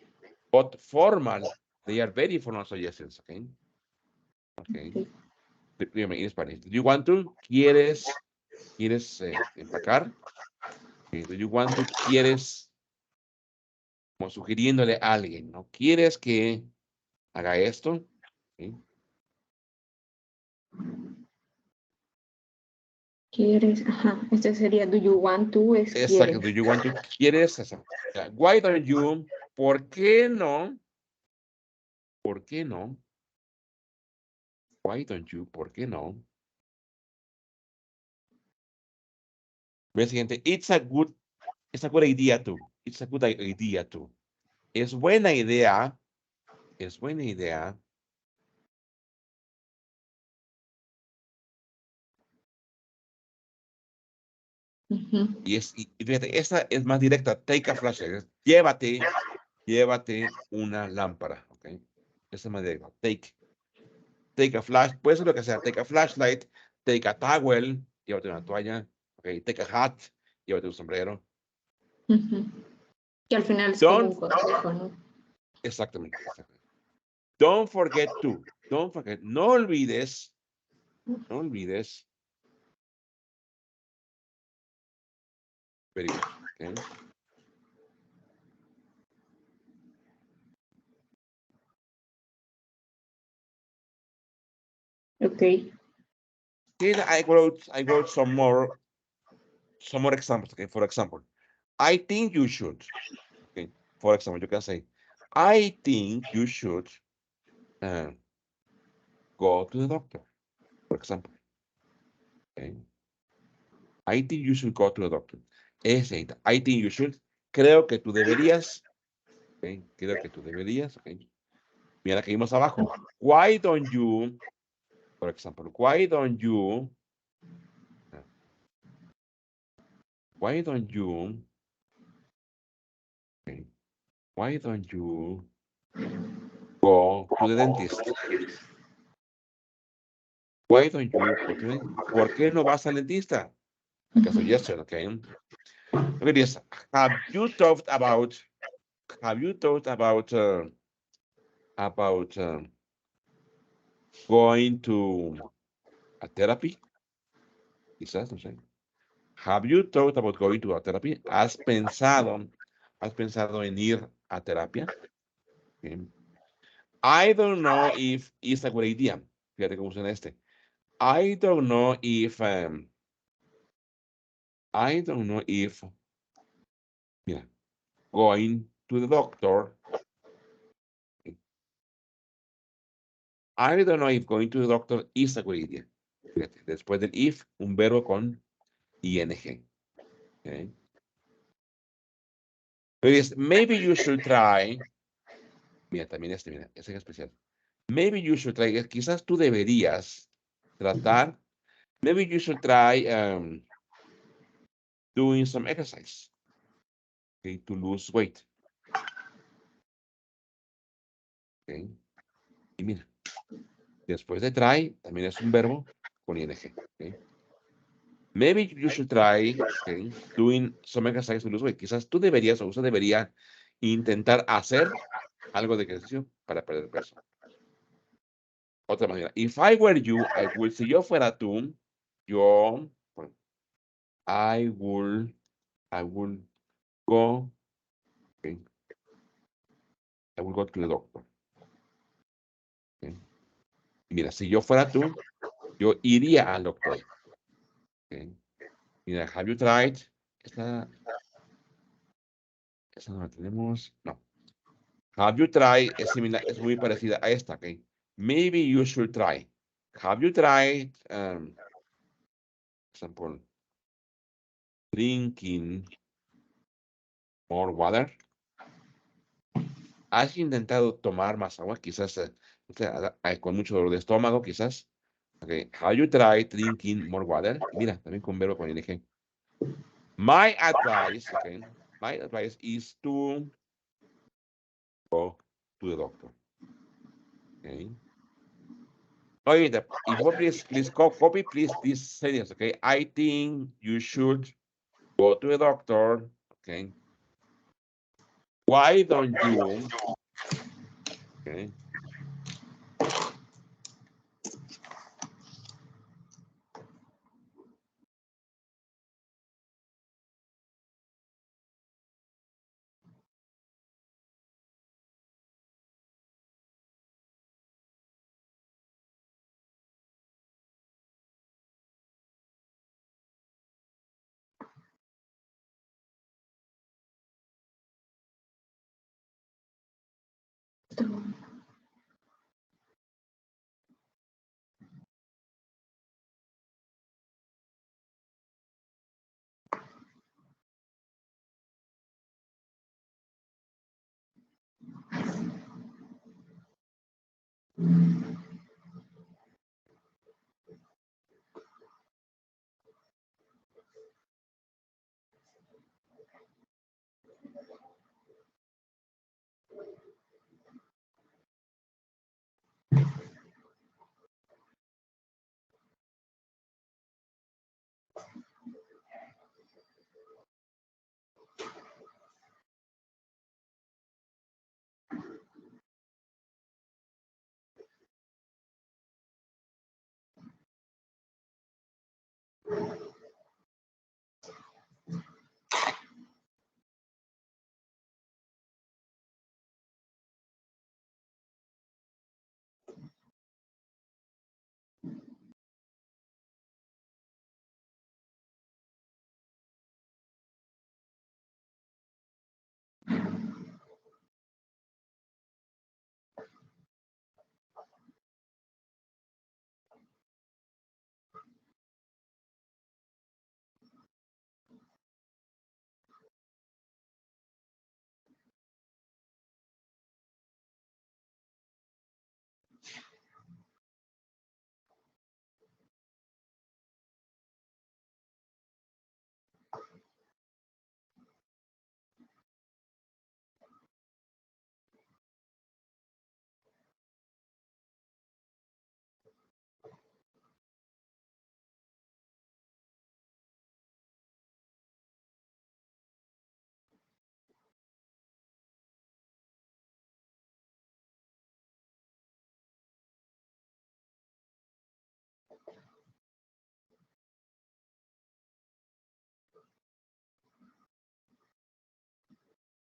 But formal, they are very formal suggestions, okay? Okay. Dígame en Spanish. Do you want to? ¿Quieres empacar? Okay. Do you want to? ¿Quieres? Como sugiriéndole a alguien, ¿no? ¿Quieres que haga esto? Okay. ¿Quieres? Ajá. Este sería do you want to, es Exacto. quieres. Do you want to? ¿Quieres eso? Why don't you? ¿Por qué no? ¿Por qué no? Why don't you? ¿Por qué no? Ve el siguiente. It's a good idea to. It's a good idea to. Es buena idea. Es buena idea. Ujú. Y fíjate, esta es más directa. Take a flashlight. Llévate una lámpara. ¿Ok? Esta es más directa. Take a flash. Puede ser lo que sea. Take a flashlight. Take a towel. Llévate una toalla. ¿Ok? Take a hat. Llévate un sombrero. Ujú. Que al final es como Don't. un consejo, ¿no? Exactamente. Don't forget to. Don't forget. No olvides. No olvides. Very good. Okay. Ok. Here I wrote some more examples. Okay. For example, I think you should. Okay. For example, you can say, I think you should go to the doctor. For example. Okay. I think you should go to the doctor. I think you should. Creo que tú deberías. Okay. Creo que tú deberías. Okay. Mira que vimos abajo. Why don't you, for example, why don't you okay, why don't you go to the dentist? Why don't you go to the dentist? ¿Por qué no vas al dentista? Like a suggestion, okay? Look at this. Have you thought about about going to a therapy? Quizás, no sé. Have you thought about going to a therapy? Has pensado en ir a terapia? Okay. I don't know if it's a good idea. Fíjate cómo suena este. I don't know if, mira, going to the doctor. I don't know if going to the doctor is a good idea. Fíjate, después del if, un verbo con ing. Okay. Pero maybe you should try. Mira, también mira, ese es especial. Maybe you should try, quizás tú deberías tratar, maybe you should try doing some exercise, okay, to lose weight. Okay. Y mira, después de try, también es un verbo con ing. Okay. Maybe you should try, okay, doing some exercise to lose weight. Quizás tú deberías o usted debería intentar hacer algo de ejercicio para perder peso. Otra manera. If I were you, I would, si yo fuera tú, yo, bueno, I would go, okay, I will go to the doctor. Okay. Mira, si yo fuera tú, yo iría al doctor. Okay. Mira, have you tried? Esta no la tenemos. No. Have you tried? Es similar, es muy parecida a esta. Okay. Maybe you should try. Have you tried, example, drinking more water? ¿Has intentado tomar más agua? Quizás con mucho dolor de estómago, quizás. Okay. Have you tried drinking more water? Mira, también con verbo con ing. My advice, okay, my advice is to go to the doctor. Okay. Okay, if you please copy please this sentence. Okay. I think you should go to a doctor. Okay. Why don't you? Okay.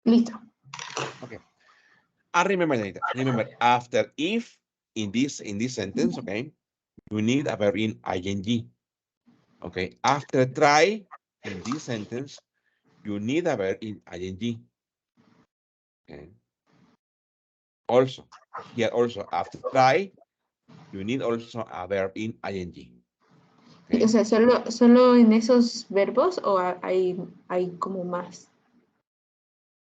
Listo. Okay. And remember, Anita, remember after if in this sentence, okay, you need a verb in ing. Okay. After try in this sentence, you need a verb in ing. Okay. Also, here also after try, you need also a verb in ing. O Okay. sea, solo en esos verbos o hay como más.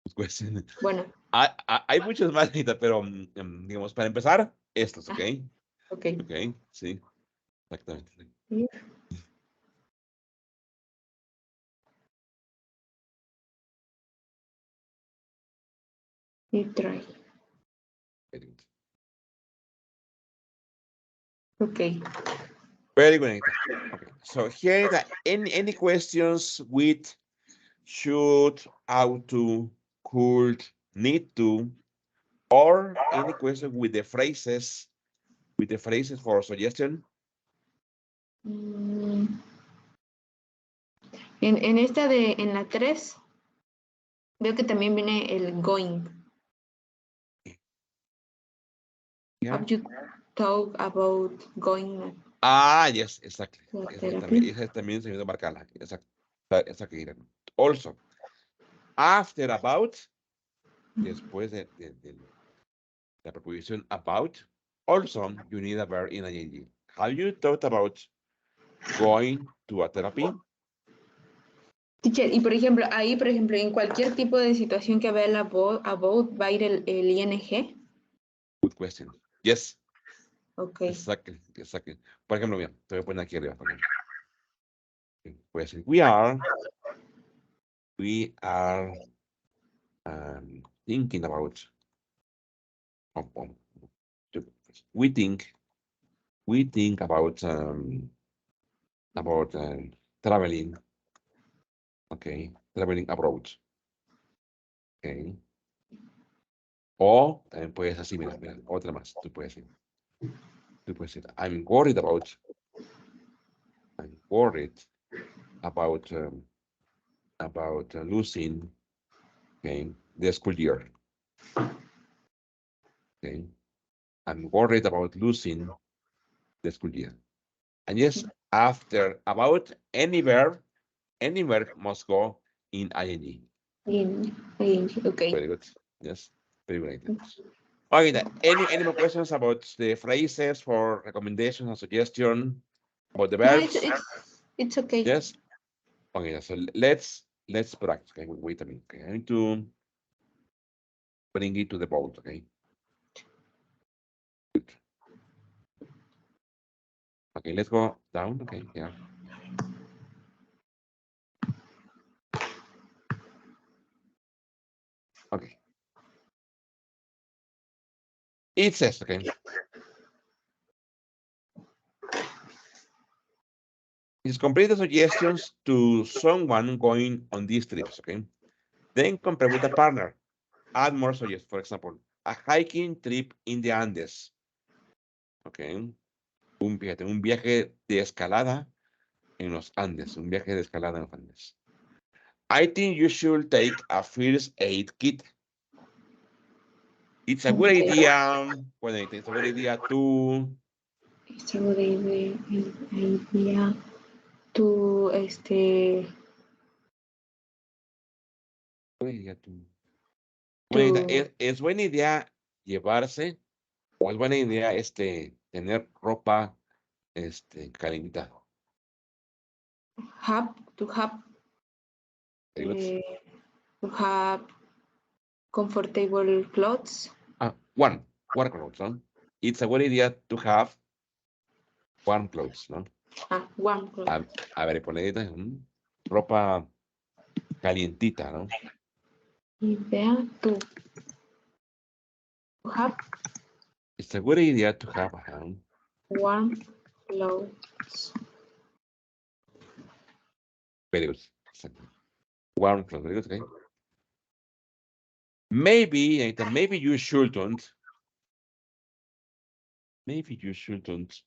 Good question. Bueno, Hay muchos más, Anita, pero digamos, para empezar, estos, ¿ok? ok. Ok, sí, exactamente. Y try. Very good. Ok. Very good, Anita. Okay, so here, Anita, any questions with should, ought to, could, need to, or any question with the phrases for suggestion? Mm, en esta en la 3, veo que también viene el going. Yeah. Have you talked about going Ah, yes, exactly. to therapy? Esa también se me marcarla. Exacto. Exacto. Also, after about, después de la preposición about, also you need a verb in ing. Have you thought about going to a therapy? Teacher, y por ejemplo, ahí, por ejemplo, en cualquier tipo de situación que vea el about, va a ir el ing. Good question. Yes, Ok. exactly, exactly. Por ejemplo, mira, te voy a poner aquí arriba, por ejemplo. Puede decir, we are thinking about, um, um, we think about traveling, okay, traveling abroad, okay. O también puedes así, mira, otra más, tú puedes decir, I'm worried about losing, okay, the school year, okay. I'm worried about losing the school year. And yes, after about any verb must go in ing. Ing, ok. Very good. Yes, very good. Okay, any more questions about the phrases for recommendations and suggestion about the No, verbs? it's okay. Yes. Okay, so let's practice. Okay, wait a minute. Okay, I need to bring it to the board. Okay. Good. Okay, let's go down. Okay, yeah. Okay. It says, okay, it's complete the suggestions to someone going on these trips. Okay. Then compare with a partner. Add more suggestions. For example, a hiking trip in the Andes. Okay. Un viaje de escalada en los Andes. Un viaje de escalada en los Andes. I think you should take a first aid kit. It's a good Okay. idea. Bueno, it's a good idea to. It's a good idea to, Buena idea to. to Es buena idea llevarse, o es buena idea tener ropa calentita. have, to have, Very good. to have comfortable clothes. Warm clothes, ¿no? It's a good idea to have warm clothes, ¿no? Warm clothes. A ver, ponle ropa calientita, ¿no? Idea to have It's a good idea to have warm clothes. very good. Exactly. Warm clothes, very good, okay? Maybe, Anita, maybe you shouldn't. Maybe you shouldn't.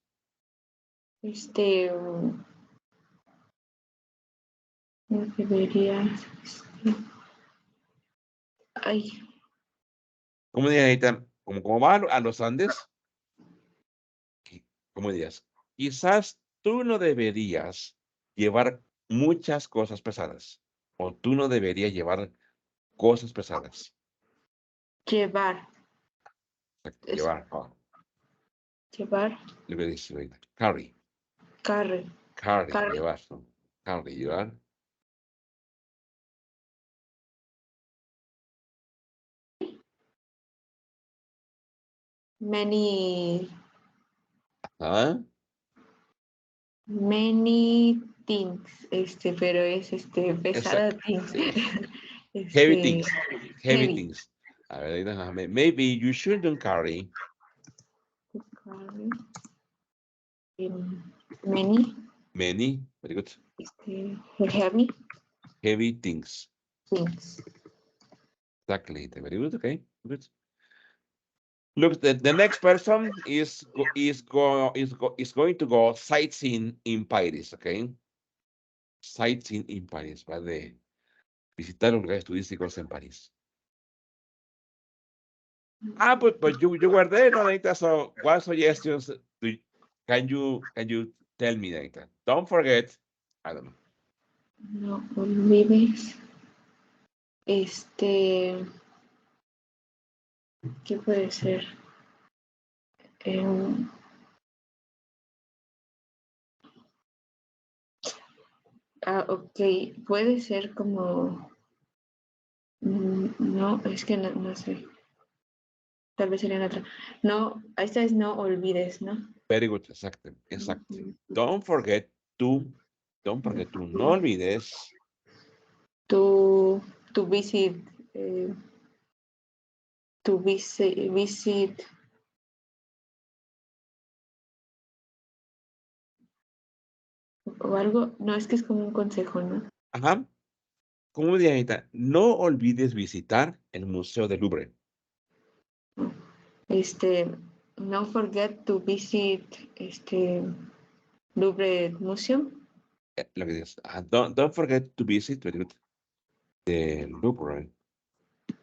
No deberías, Ay, ¿Cómo dirías, Anita? Como va a los Andes, ¿cómo dirías? Quizás tú no deberías llevar muchas cosas pesadas. O tú no deberías llevar cosas pesadas. llevar. Exacto, Es llevar. llevar. Lo que dice ahorita. Carry. Carry. Carry, Carry. llevar, ¿no? Carry, llevar. Many. ¿Ah? Many things. Pero es pesada Exacto. things. Heavy Este, things. Heavy heavy. things. A ver, déjame. Maybe you shouldn't carry Carry. Many. many, very good, Heavy heavy things. things. Exactly. Very good. Okay. Good. Look, the next person is going to go sightseeing in Paris. Okay. Sightseeing in Paris. Va de visitar lugares turísticos en París. Ah, but you were there, no, Anita. So what suggestions can you tell me, Anita? Don't forget. I don't know. No olvides. ¿Qué puede ser? Em, ok, puede ser como. No, es que no sé. Tal vez sería otra. No, esta es no olvides, ¿no? Very good. Exacto. Exacto. Don't forget to. Don't forget to. No olvides. To visit. To visit. O algo. No, es que es como un consejo, ¿no? Ajá. ¿Cómo diría, Anita? No olvides visitar el Museo del Louvre. No forget to visit Louvre Museum. Lo que dices. Don't forget to visit very good, the Louvre.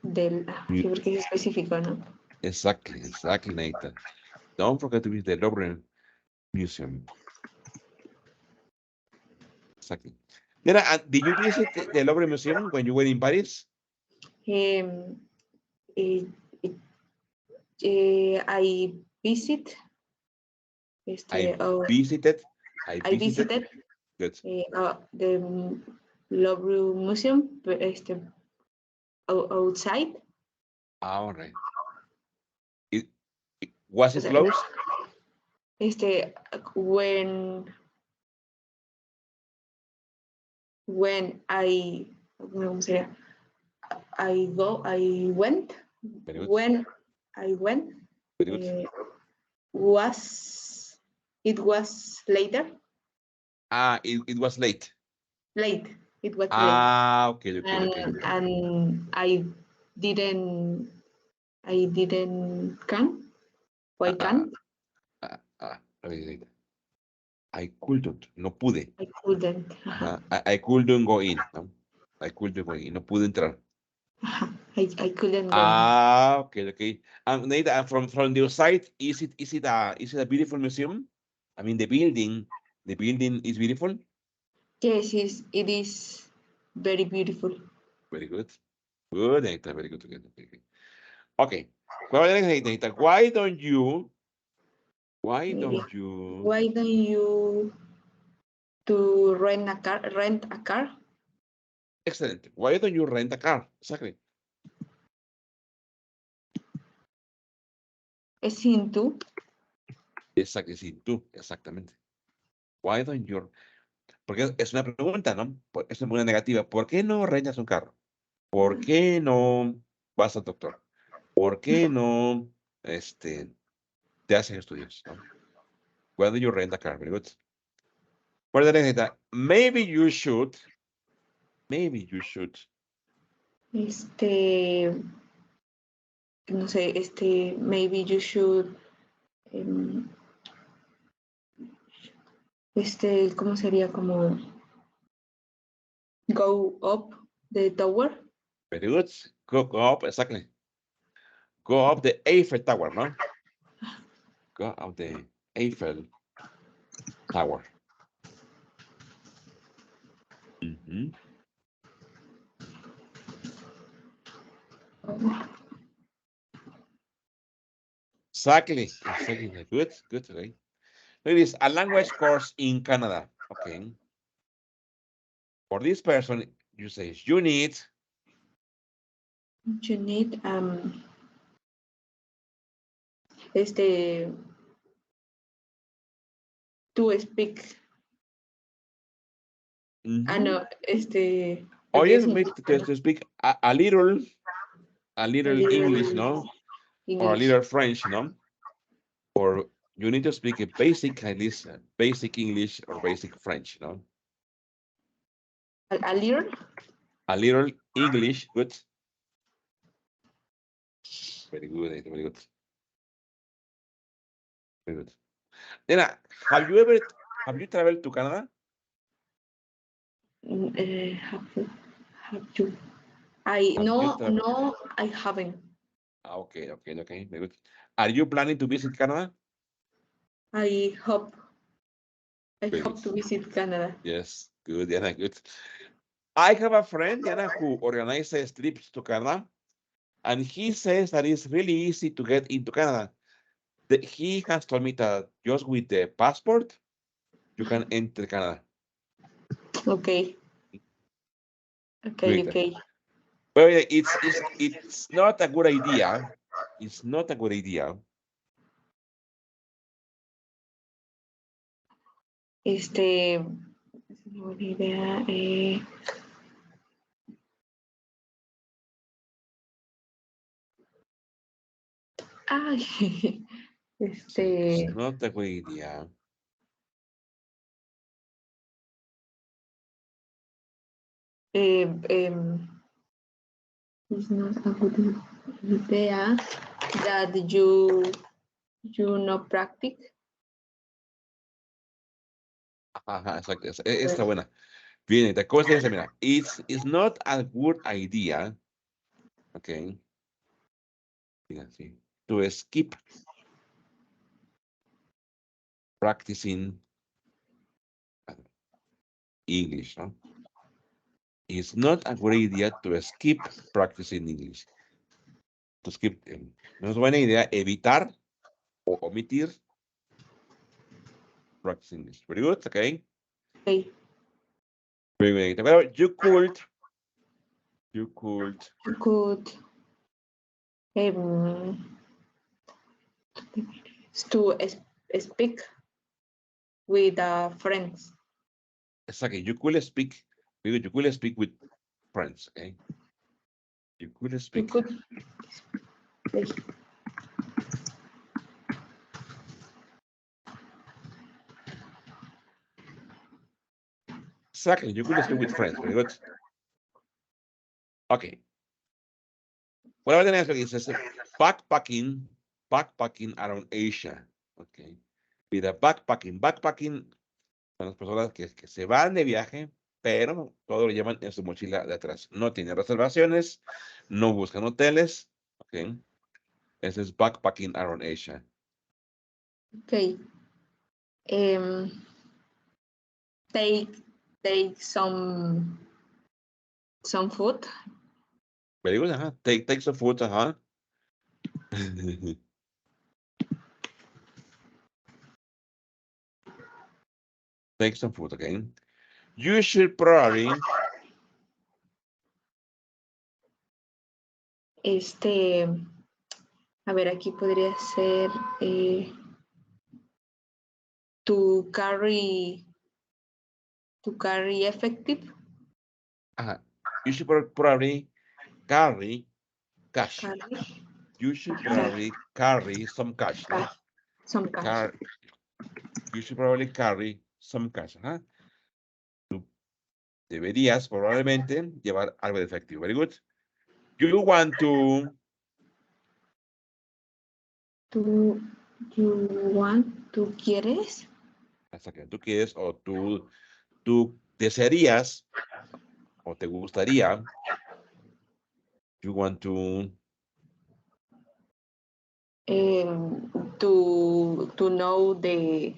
Sí, porque es específico, ¿no? Exactly. Exactly, Anita. Don't forget to visit the Louvre Museum. Exactly. Nena, did you visit the Louvre Museum when you were in Paris? Um, eh, I visit, I oh, visited. I I visited. visited Good. the Louvre Museum, outside. All right. Was O it sea, closed? when ¿cómo sería? I went, Very good. when I went, Very good. was, it was later, It was late. late, it was late. Okay, okay, And, okay. and didn't, I didn't come, why Uh, can't, okay, I couldn't, no pude. I couldn't, I couldn't go in, no? I couldn't go in, no pude entrar. I couldn't go in. Okay, okay. Neida, from your side, is it a beautiful museum? I mean, the building is beautiful. Yes, it is very beautiful. Very good. Good, Neida, very good. Okay. Okay. Neida, why don't you Maybe. Why don't you to rent a car? excellent. Why don't you rent a car? Exactly. Es in tú. Exactly, sí, tú, exactamente. Why don't you? Porque es una pregunta, ¿no? Es una pregunta negativa. ¿Por qué no rentas un carro? ¿Por qué no vas al doctor? ¿Por qué no, te haces estudios, ¿no? Why don't you rent a car? Very good. Por la maybe you should. No sé, maybe you should, ¿cómo sería? Como go up the tower. Very good. Go up, exactly. Go up the Eiffel Tower, no? Go up the Eiffel Tower. Mm-hmm. Exactly. Good. Okay. It is a language course in Canada. Okay. For this person, you say you need. You need to speak. Mm-hmm. Lo Or que you es need to speak a little English, no? Or a English. little French, no? Or you need to speak a basic, at least basic English or basic French, no? A little. A little English, good. Very good, very good. Very good. Then, have you traveled to Canada? Have to. I Have you no traveled? no I haven't. Okay, very good. Are you planning to visit Canada? I hope I Very good. hope to visit Canada. Yes, good, Diana, good. I have a friend, Diana, who organizes trips to Canada, and he says that it's really easy to get into Canada. He has told me that just with the passport, you can enter Canada. Okay. Great. Okay. But it's not a good idea. It's not a good idea. Buena idea. Ay, It's not a good idea. it's not a good idea that you not practice. Ajá, exacto. Está buena. Bien, la cosa es, mira, it's not a good idea, okay, mira, sí, to skip practicing English, ¿no? It's not a good idea to skip practicing English. To skip, no es buena idea evitar o omitir practicing English. Very good, okay. Okay. Very good. Well, you could You could to speak with friends. exactly, you could speak, very good, you could speak with friends, okay. You could You speak. could Exactly, you could speak with friends. Very good. Okay. What about the next one? It says backpacking around Asia. Okay. Mira, backpacking son las personas que se van de viaje, pero todo lo llevan en su mochila de atrás. No tienen reservaciones, no buscan hoteles. Okay. Ese es backpacking around Asia. okay. Take some food. Very good. Take some food. Take some food. Okay. You should probably. A ver, aquí podría ser to carry effective. You should probably carry cash. Carry You should probably carry some cash, no? some cash. You should probably carry some cash. Tú deberías probablemente llevar algo de efectivo. Very good. You want to. You want, tú quieres. Hasta que tú quieres o tú desearías o te gustaría You want to to know the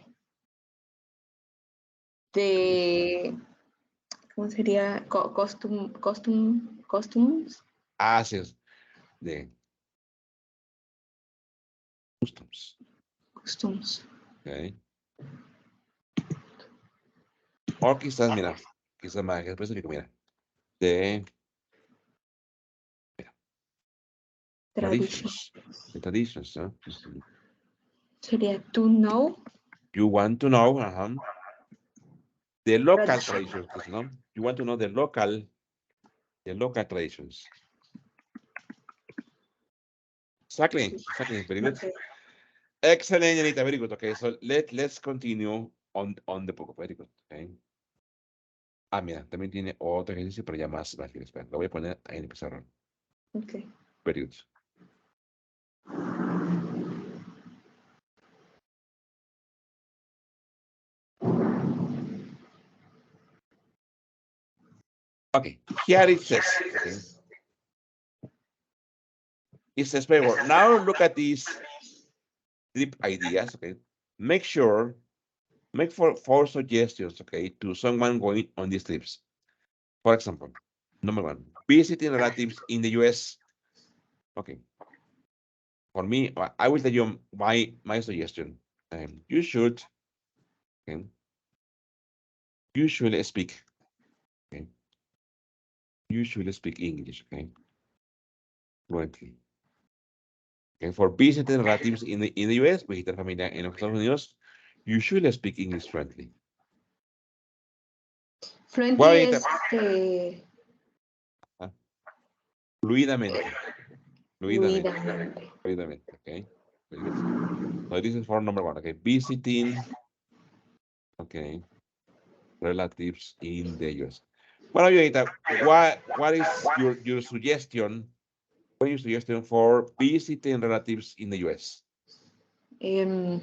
¿cómo sería? Costumes. access the customs. Costumes. Okay. O quizás, mira, quizás más específico, mira, the Tradition. traditions. The traditions, ¿no? Ujú. Sería to know You want to know, the local tradition. traditions, quizás, ¿no? You want to know the local traditions. Exactly, very good. Okay. Excellent, Anita, very good. Okay, so let's continue on the book. Very good. Okay. Ah, mira, también tiene otro ejercicio, pero ya más fácil. Espera, lo voy a poner ahí en el pizarrón. Okay. Very good. Okay, here it says, okay. It says, very well. Now look at these deep ideas, okay. Make four suggestions, okay, to someone going on these trips. For example, number one, visiting relatives in the US. Okay. For me, I will tell you my suggestion. You should, okay, you should speak, okay, you should speak English, okay, fluently. Okay, for visiting relatives in the US, visitar familia en los Estados Unidos, you should speak English fluently. Fluently Well, es fluidamente, fluidamente, fluidamente. fluidamente, okay. Very good. So this is for number one, okay, visiting, okay, relatives in the US. Bueno, Yolita, what is your suggestion? What is your suggestion for visiting relatives in the US? Em,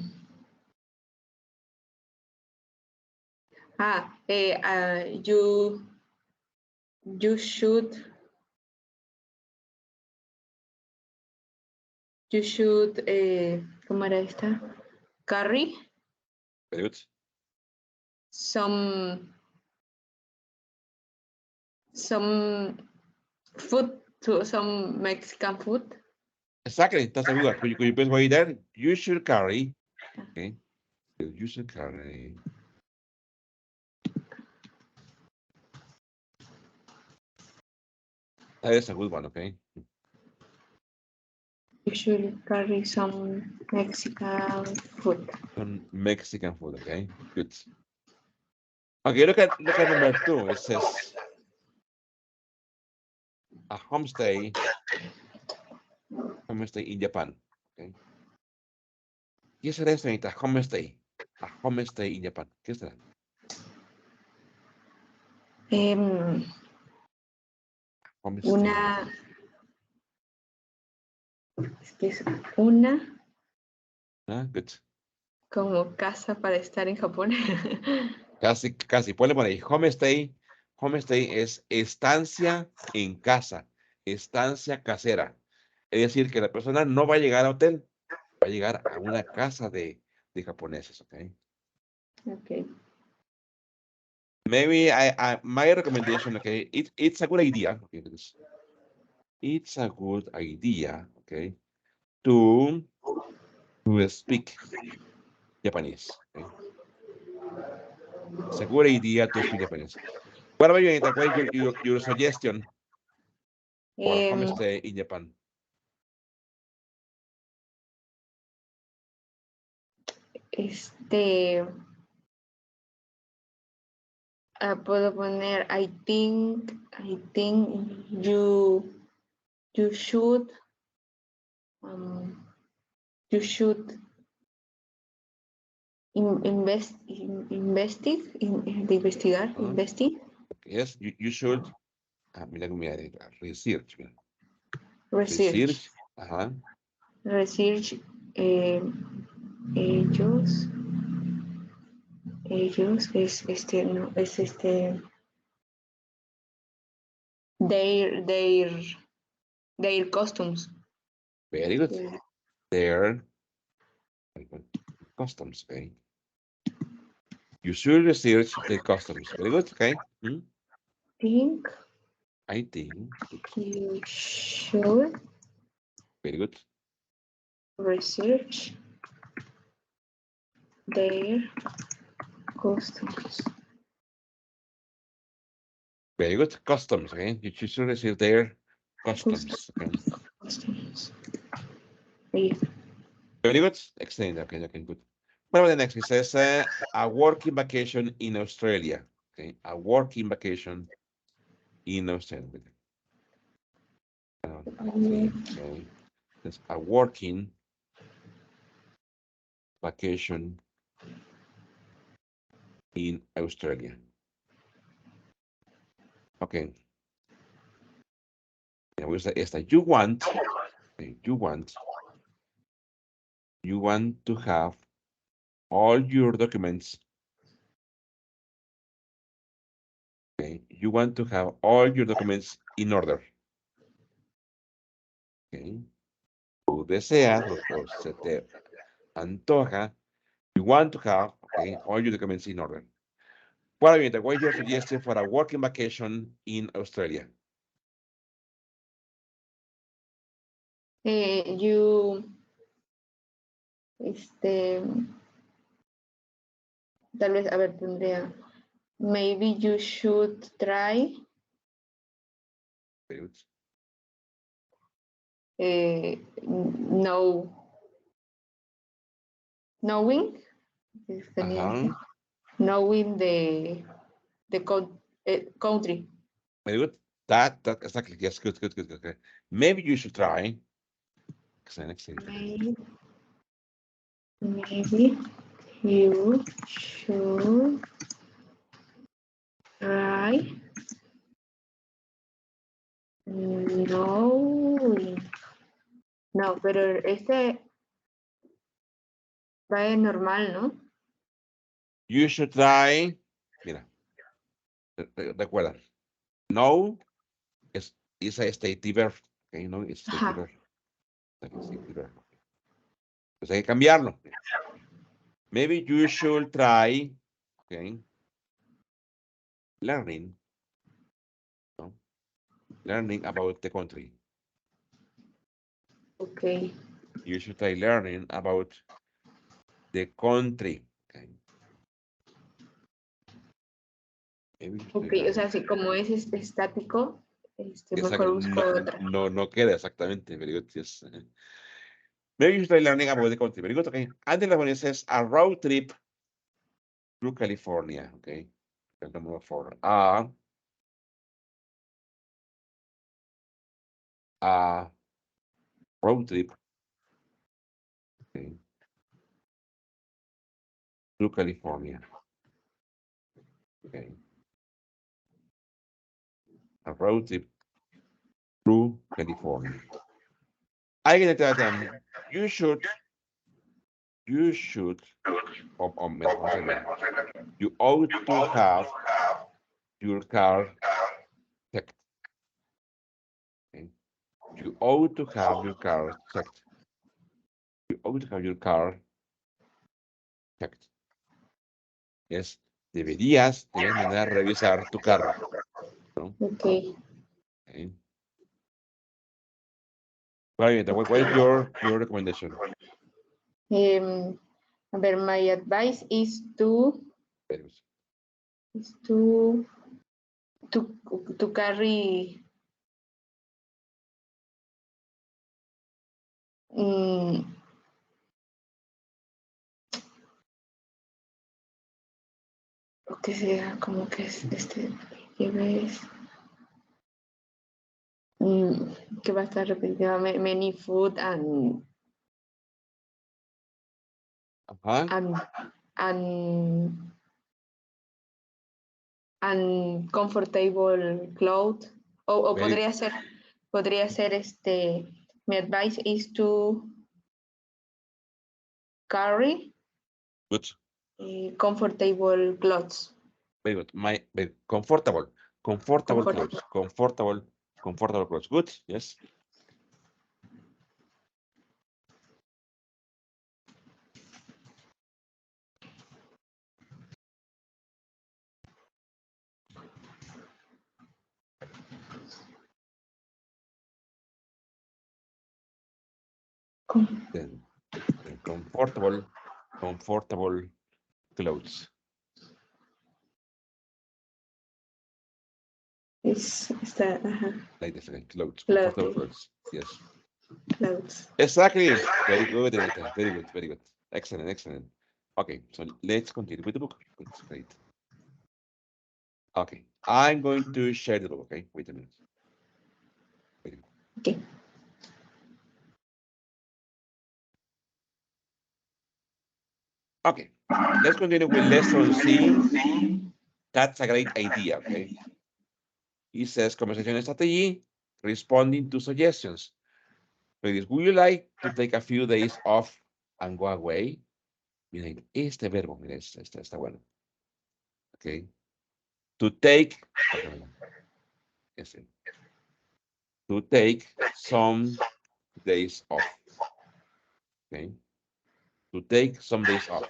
you should ¿cómo era esta? Carry Very good. some food to some Mexican food. Exactly, that's a good one. Could you please wait there? You should carry, okay, you should carry. That is a good one, okay. You should carry some Mexican food. Some Mexican food, okay, good. Okay, look at number two. It says a homestay in Japan. Okay. ¿Qué será esto, Anita? Homestay. A homestay in Japan. ¿Qué será? Em, Homestay. una, es que es una Ah, good. como casa para estar en Japón. Casi. Ponle por ahí. Homestay es estancia en casa, estancia casera. Es decir, que la persona no va a llegar a hotel, va a llegar a una casa de japoneses, ¿ok? Okay. Maybe my recommendation, okay, it's a good idea, okay, it's a good idea, okay, to speak Japanese, okay? It's a good idea to speak Japanese. What about you, Anita? What is your suggestion for a Em, homestay in Japan? puedo poner I think you should you should investigar, investing, Yes, you should. Mira, research, mira. research, Research, ajá. research, ellos no, es their Their costumes. Very good. Yeah. Their customs. Okay. You should research their customs. Very good. Okay. Think I think. Good. you should Very good. research their costumes. Very good. Customs. Okay. You should research their customs. Okay. Customs. Yeah. Very good. Excellent. Okay. Okay. Good. What about the next? It says a working vacation in Australia. Okay. A working vacation in Australia. Okay. That's a working vacation in Australia. Okay. Yeah, we say esta. You want, okay, you want to have all your documents. Okay. You want to have all your documents in order. Okay. Tú deseas o se te antoja. You want to have, okay, all your documents in order. What is your suggestion for a working vacation in Australia? You, tal vez, a ver, tendría, maybe you should try Very good. know, knowing, knowing the country. Very good. That exactly. Yes, good. Okay. Maybe you should try. Excellent. Maybe you should try knowing. No, pero va en normal, ¿no? You should try. Mira, recuerda. No es a state verb. Okay, no es state Ajá. verb. State verb. Pues hay que cambiarlo. Maybe you should try. Okay. Learning. No? Learning about the country. Okay. You should try learning about the country. Okay. Ok, o sea, si como es estático, mejor busco otra. No queda exactamente. Very good. Yes. Maybe you should try learning about the country. Very good. Okay. And the one says a road trip through California. Okay. Number 4. Road trip. Okay. Through California. Okay. A road trip through California. I can tell them you should mira, vamos a ver. You ought to have your car checked. Okay. You ought to have your car checked. You ought to have your car checked. Yes, deberías mandar a revisar tu carro. ¿No? Ok. Okay. What is your recommendation? A ver, my advice is to carry o que sea como que es lleves que va a estar repetida many food and and comfortable clothes o podría ser my advice is to carry comfortable clothes. Very good. Comfortable clothes. Comfortable clothes. Good. Yes. Then comfortable clothes. Está, ajá, Like different clothes, comfortable clothing, clothes. Yes. clothes. Exactly. Very good, Anita. Very good, very good. Excellent, excellent. Okay, so let's continue with the book. That's great. Okay, I'm going to share the book, okay? Wait a minute. Wait a minute. Okay. Okay, let's continue with lesson C. That's a great idea, okay? It says conversation strategy, responding to suggestions. Ladies, would you like to take a few days off and go away? Miren, este verbo, miren, está bueno. Okay. To take, okay, este, to take some days off. Okay. To take some days off.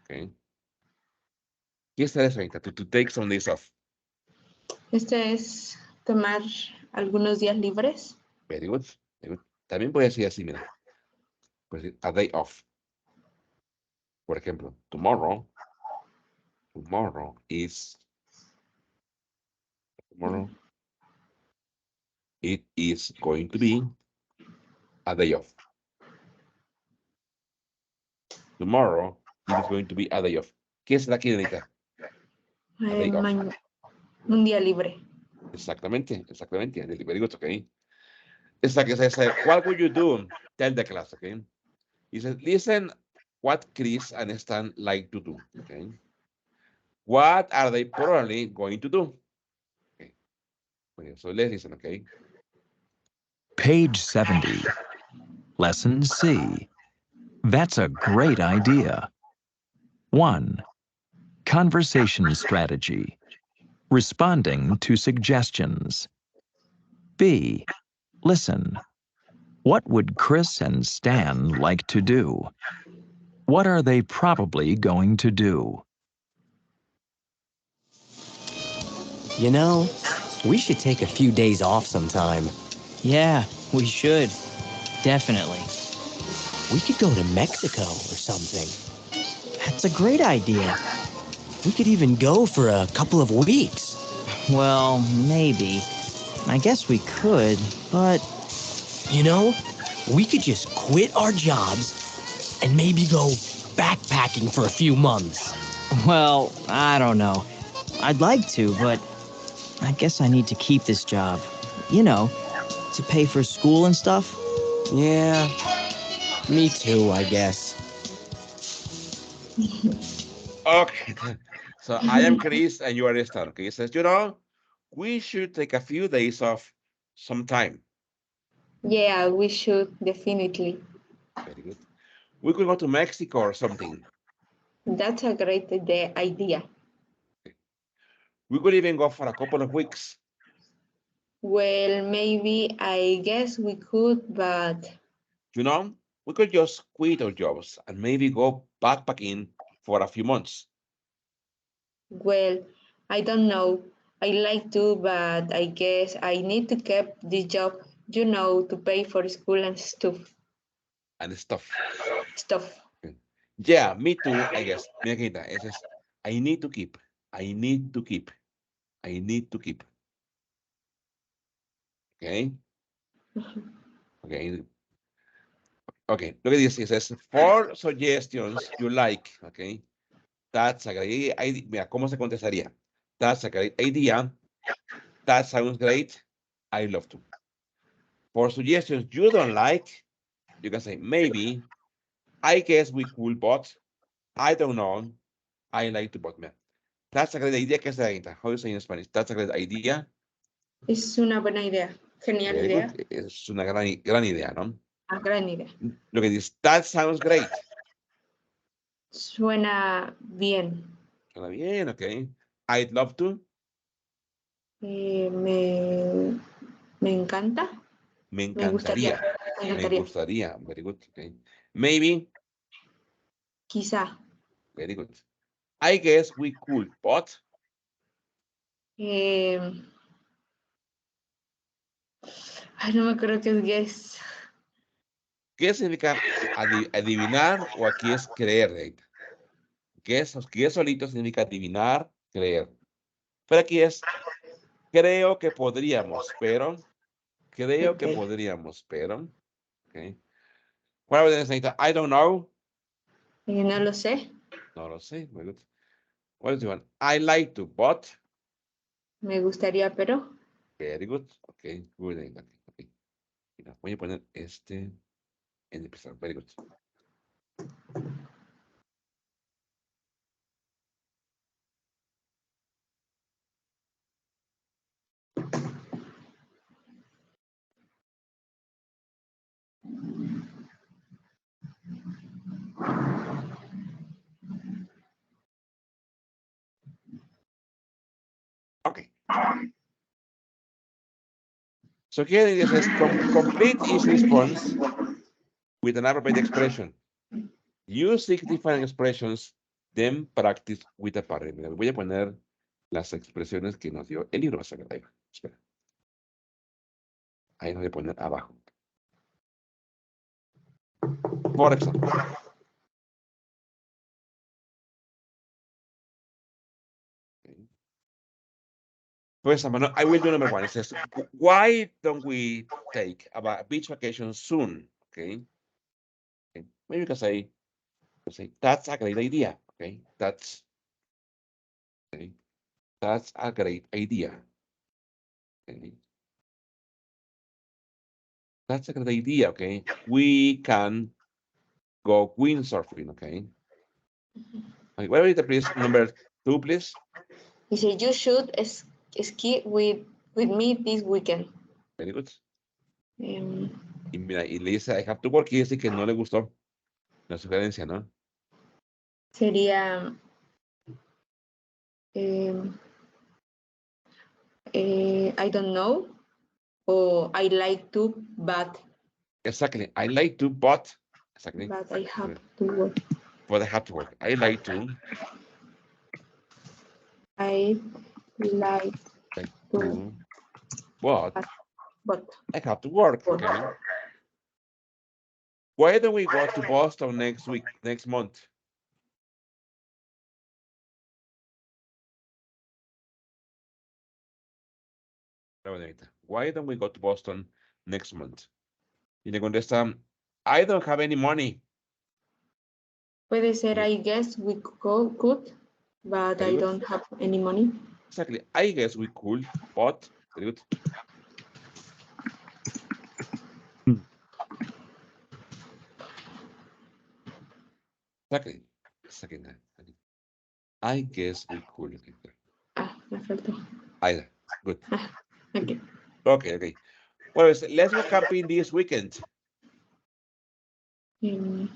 Okay. ¿Qué está eso ahorita? To take some days off. Este es tomar algunos días libres. Very good. Very good. También puede decir así, mira. Pues a day off. Por ejemplo, tomorrow is tomorrow it is going to be a day off. Tomorrow it is going to be a day off. ¿Qué es la que necesita? A day off. Un día libre. Exactamente, exactamente. Very good, okay. It's like I say, what would you do? Tell the class, okay? He says, listen what Chris and Stan like to do, okay? What are they probably going to do? Okay. Okay, so let's listen, okay? Page 70. Lesson C. That's a great idea. 1. Conversation strategy. Responding to suggestions. B. Listen. What would Chris and Stan like to do? What are they probably going to do? You know, we should take a few days off sometime. Yeah, we should. Definitely. We could go to Mexico or something. That's a great idea. We could even go for a couple of weeks. Well, maybe. I guess we could, but You know, we could just quit our jobs and maybe go backpacking for a few months. well, I don't know. I'd like to, but I guess I need to keep this job. You know, to pay for school and stuff. Yeah, me too, I guess. Okay. So I am Chris and you are Stan, okay? He says, you know, we should take a few days off sometime. Yeah, we should definitely. Very good. We could go to Mexico or something. That's a great idea. We could even go for a couple of weeks. Well, maybe I guess we could, but You know, we could just quit our jobs and maybe go backpacking for a few months. well, I don't know. I like to, but I guess I need to keep this job, to pay for school and And stuff. stuff. Yeah, me too, I guess. Mira que it says, I need to keep. I need to keep. I need to keep. Okay. Okay. Okay. Look at this. It says 4 suggestions you like. Okay. That's a great idea. Mira, ¿cómo se contestaría? That's a great idea. That sounds great. I love to. For suggestions you don't like, you can say maybe. I guess we could, but I don't know. I like to, but man. That's a great idea. ¿Qué es la idea? How do you say in Spanish? That's a great idea. Es una buena idea. Genial Very idea. good. Es una gran idea, ¿no? Una gran idea. Lo que dice, that sounds great. Suena bien. Suena bien, ok. I'd love to. Me encanta. Me Me gustaría. encantaría. Me Me encantaría. gustaría. Very good. Okay. Maybe. Quizá. Very good. I guess we could, but. Ay, no me acuerdo qué es guess. ¿Qué significa adivinar o aquí es creer, Neita? Que solito significa adivinar, creer. Pero aquí es, creo que podríamos, pero, creo que Okay. podríamos, pero, okay. What about this, Neita? I don't know. No lo sé. No lo sé, muy good. What is the one? I like to, but, Me gustaría, pero. very good. Okay, good, Neita. Okay. Mira, voy a poner este en el pizarro, very good. Okay. So here it says complete each response with an appropriate expression. Use 6 different expressions, then practice with a pattern. Mira, voy a poner las expresiones que nos dio el libro. Ahí va, espera. Ahí lo voy a poner abajo. Por ejemplo. Okay. For example, I will do number 1. It says, why don't we take a beach vacation soon? Okay. Okay. Maybe you can say, that's a great idea. Okay. That's a great idea. Okay. That's a great idea. Okay. We can go windsurfing. Okay. Okay. What is the please number 2, please? He said, you should ski with me this weekend. Very good. Um, Y mira, y le dice, I have to work, y dice que no le gustó la sugerencia, ¿no? sería I don't know, or I like to, Exactly. I like to, but, exactly. but I have to work. But I have to work. I like to. I like Like to, to, but but I have to work. work. Okay. Why don't we go to Boston next month? Why don't we go to Boston next month? Y le contesta, I don't have any money. Puede ser, I guess we could, but Very I good. don't have any money. Exactly. I guess we could, but very good. Exactly. Exactly. I guess we could. Me faltó. Either. Good. Okay. Okay. Well, let's go camping this weekend. I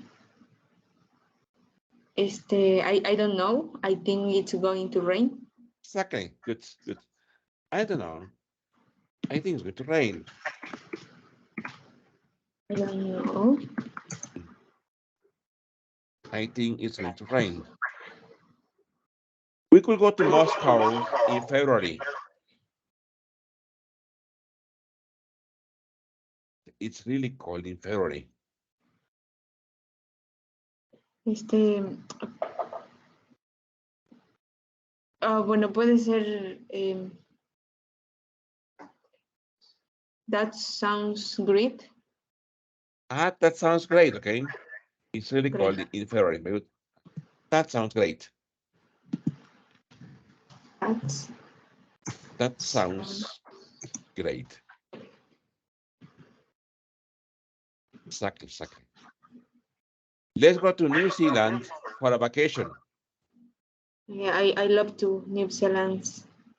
don't know. I think it's going to rain. Exactly. Good. I don't know. I think it's going to rain. I don't know. I think it's going to rain. We could go to Moscow in February. It's really cold in February. Bueno, puede ser. That sounds great. That sounds great. Okay. It's really Great. cold in February. But that sounds great. That sounds great. Exactly. Let's go to New Zealand for a vacation. Yeah, I love to. New Zealand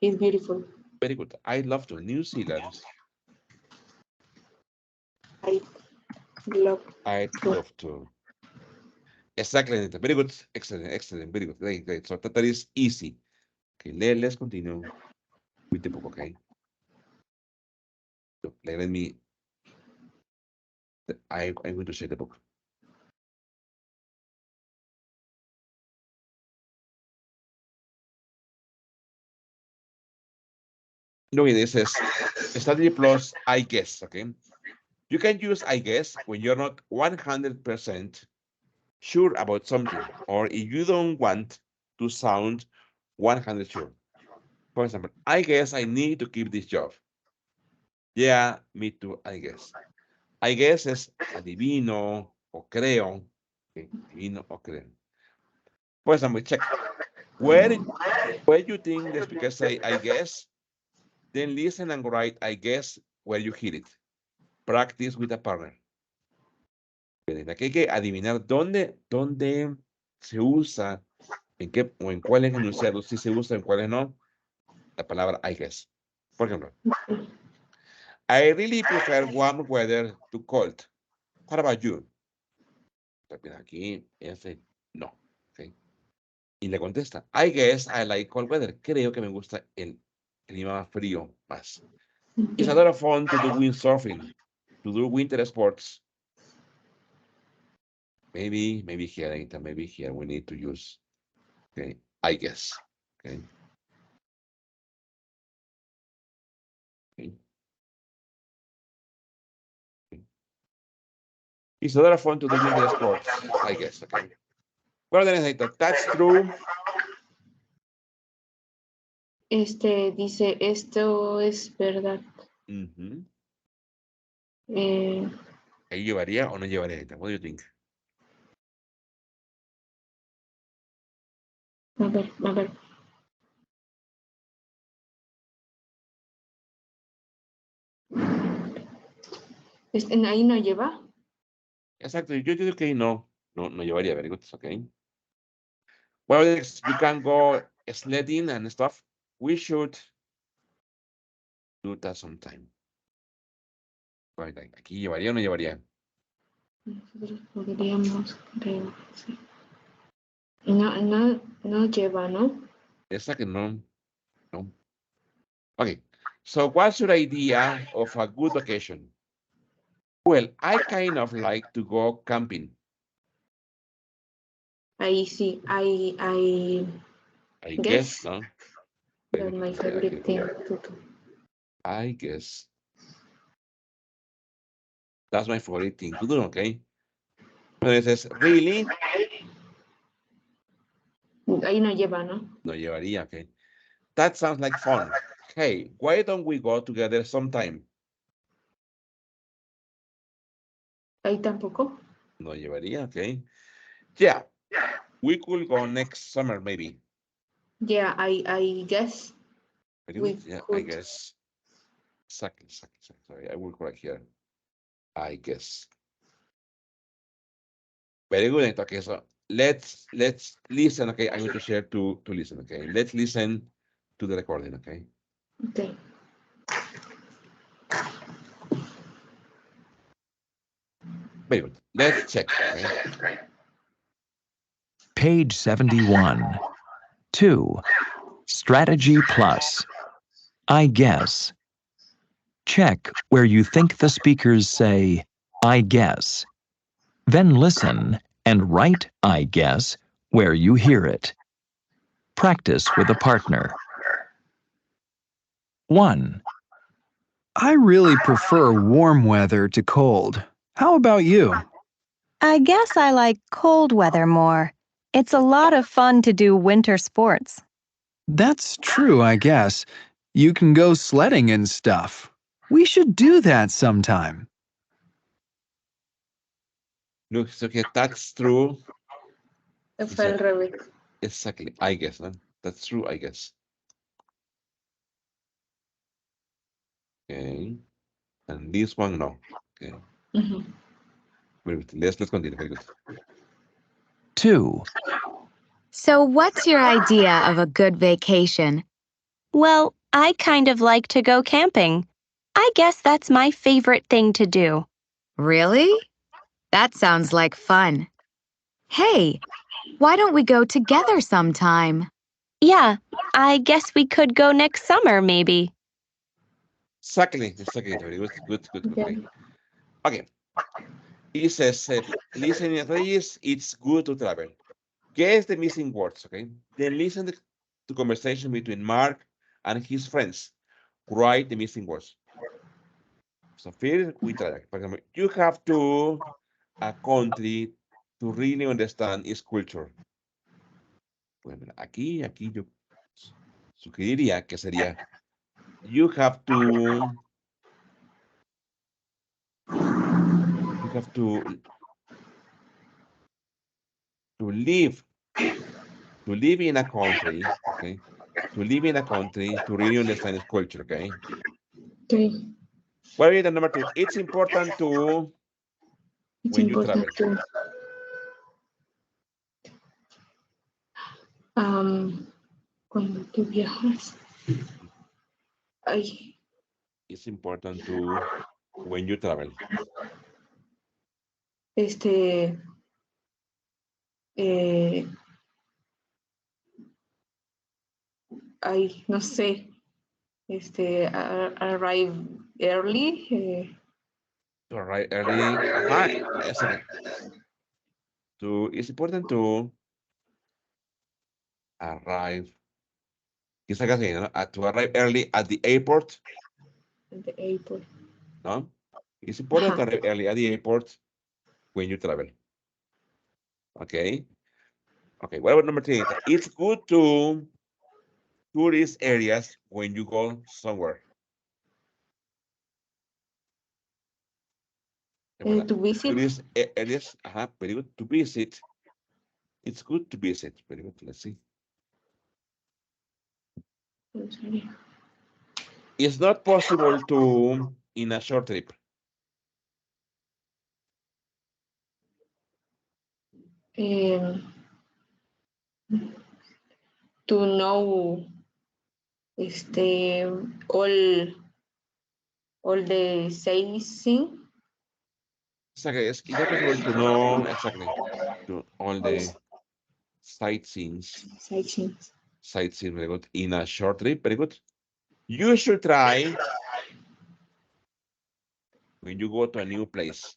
is beautiful. Very good. I love to New Zealand. I'd love to. Exactly. Very good. Excellent. Very good. Great. So that is easy. Okay, let's continue with the book, okay? So let me, I'm going to share the book. No, it says strategy plus I guess, okay? You can use I guess when you're not 100% sure about something, or if you don't want to sound 100 sure. For example, I guess I need to keep this job. Yeah, me too, I guess. I guess es adivino o creo. Okay, adivino o creo. For example, check. Where you think the speaker say I guess, then listen and write I guess where you hear it. Practice with a partner. Aquí hay que adivinar dónde se usa, en qué o en cuáles enunciados sí se usa, en cuáles no, la palabra I guess. Por ejemplo, I really prefer warm weather to cold. What about you? Aquí, no. Okay. Y le contesta, I guess I like cold weather. Creo que me gusta el clima frío más. It's a lot of fun to do windsurfing, to do winter sports. Maybe here, Anita, maybe here we need to use, okay, I guess. Okay. Okay. It's a lot of fun to do winter sports, I guess. Okay. Well, then Anita, that's true. Dice, esto es verdad. ¿Ahí llevaría o no llevaría, Anita? What do you think? A ver. Ahí no lleva. Exacto, yo digo que no llevaría, very good, okay. Well, you can go sledding and stuff. We should do that sometime. Right, aquí llevaría o no llevaría. Nosotros podríamos, creo, sí. No lleva, ¿no? Esa que no. Okay, so what's your idea of a good vacation? Well, I kind of like to go camping. Ahí sí, I guess, no? That's my favorite thing to do. I guess. That's my favorite thing to do, okay? Entonces, really? Ahí no lleva, ¿no? No llevaría, okay. That sounds like fun. Hey, why don't we go together sometime? Ahí tampoco. No llevaría, okay. Yeah, we could go next summer, maybe. Yeah, I guess. Yeah, I guess. Exactly. Sorry, I will correct here. I guess. Very good. Okay, so let's listen. Okay, I'm going to share to listen. Okay, let's listen to the recording. Okay. Okay. Very good. Let's check. Okay. Page 71. 2. Strategy Plus. I guess. Check where you think the speakers say, I guess. Then listen and write I guess where you hear it. Practice with a partner. 1. I really prefer warm weather to cold. How about you? I guess I like cold weather more. It's a lot of fun to do winter sports. That's true, I guess. You can go sledding and stuff. We should do that sometime. Look, okay, that's true. Fue al revés. Exactly. I guess. No? That's true, I guess. Okay. And this one, no. Okay. Very good. Let's continue. Very good. 2. So what's your idea of a good vacation? Well, I kind of like to go camping. I guess that's my favorite thing to do. Really? That sounds like fun. Hey, why don't we go together sometime? Yeah, I guess we could go next summer, maybe. Exactly. Very good. Good. Okay. It says, listen, Reyes, it's good to travel. Guess the missing words, okay? Then listen to conversation between Mark and his friends. Write the missing words. So first we travel. For example, you have to a country to really understand its culture. Bueno, aquí yo sugeriría que sería you have to live in a country, okay? To live in a country to really understand its culture, okay? Okay. What is the number two? It's important to It's when you important travel. to cuando tú viajas. Ay, It's important to when you travel. este eh, ay, no sé. Arrive early. To arrive early. Exactly. It's important to arrive. Quizá casi, ¿no? To arrive early at the airport, At the airport. ¿no? It's important to arrive early at the airport when you travel. Okay. Okay. What about number three? It's good to tourist areas when you go somewhere. To visit. Tourist areas, very good to visit. It's good to visit. Very good. Let's see. It's not possible to in a short trip. To know all the sightseeing. Exactly. It's not possible to know exactly to all the sightseeing. Sightseeing, very good. In a short trip, very good. You should try when you go to a new place.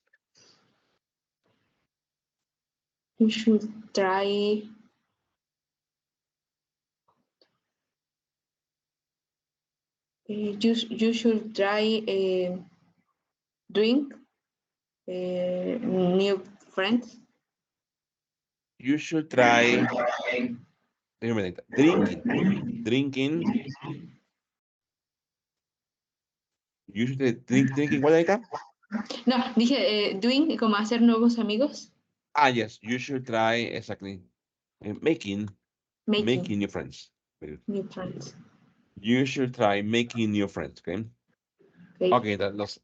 You should try. You should try drink new friends. You should try drinking. Drinking. You should drinking what, Anita? No, dije doing, como hacer nuevos amigos. Yes, you should try exactly making new friends. Very good. New friends. You should try making new friends, okay? Okay, let's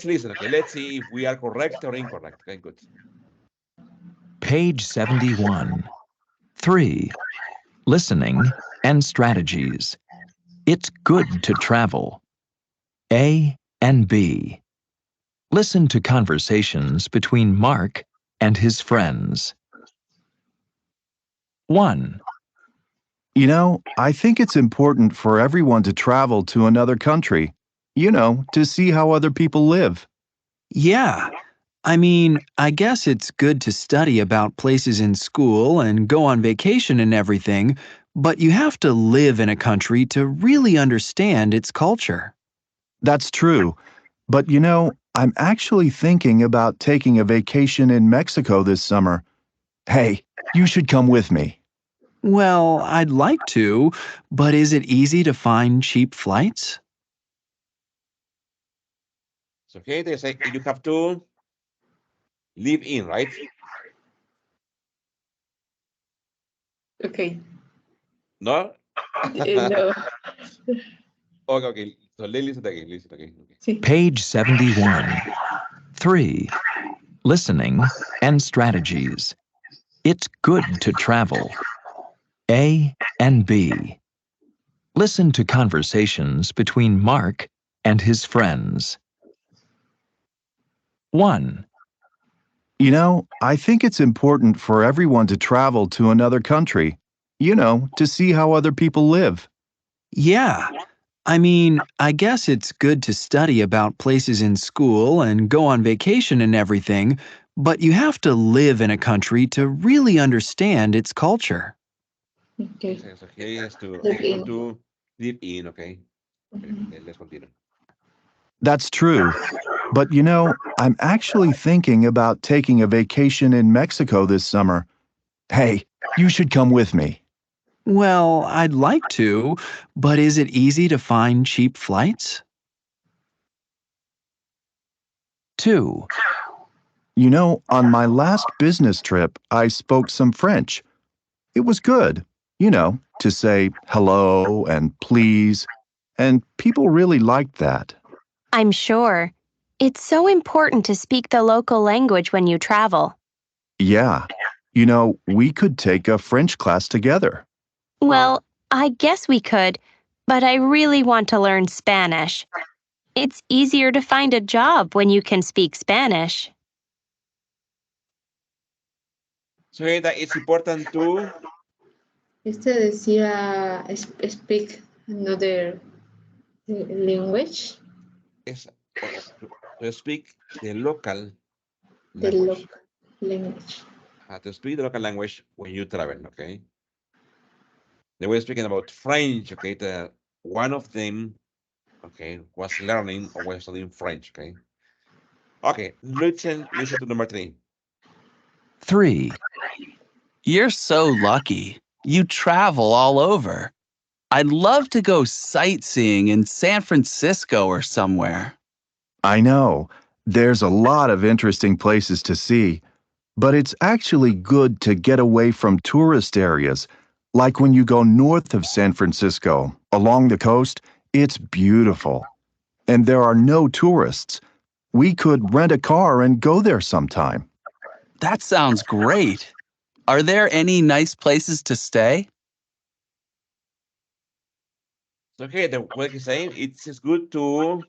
listen, okay? Let's see if we are correct or incorrect. Okay, good. Page 71. 3. Listening and strategies. It's good to travel. A and B. Listen to conversations between Mark and his friends. 1. You know, I think it's important for everyone to travel to another country, to see how other people live. Yeah. I mean, I guess it's good to study about places in school and go on vacation and everything, but you have to live in a country to really understand its culture. That's true. But I'm actually thinking about taking a vacation in Mexico this summer. Hey, you should come with me. Well, I'd like to, but is it easy to find cheap flights? So, okay, they say you have to live in, right? Okay. No? No. Okay. So listen again. Okay. Sí. Page 71. 3. Listening and strategies. It's good to travel. A and B. Listen to conversations between Mark and his friends. 1. You know, I think it's important for everyone to travel to another country, to see how other people live. Yeah. I mean, I guess it's good to study about places in school and go on vacation and everything, but you have to live in a country to really understand its culture. Okay. So here is to Live in. live in, okay? Let's continue. That's true. But you know, I'm actually thinking about taking a vacation in Mexico this summer. Hey, you should come with me. Well, I'd like to, but is it easy to find cheap flights? 2. You know, on my last business trip, I spoke some French. It was good, you know, to say hello and please, and people really liked that. I'm sure. It's so important to speak the local language when you travel. Yeah, you know, we could take a French class together. Well, I guess we could, but I really want to learn Spanish. It's easier to find a job when you can speak Spanish. So that it's important to Este decía speak another language, is to speak the local the language. local language. To speak the local language when you travel, okay? They were speaking about French, okay? One of them, okay, was learning or was studying French, okay? Okay, listen to number 3. 3. You're so lucky. You travel all over. I'd love to go sightseeing in San Francisco or somewhere. I know, there's a lot of interesting places to see, but it's actually good to get away from tourist areas. Like when you go north of San Francisco, along the coast, it's beautiful. And there are no tourists. We could rent a car and go there sometime. That sounds great. Are there any nice places to stay? So, okay, what he's saying, it's good to...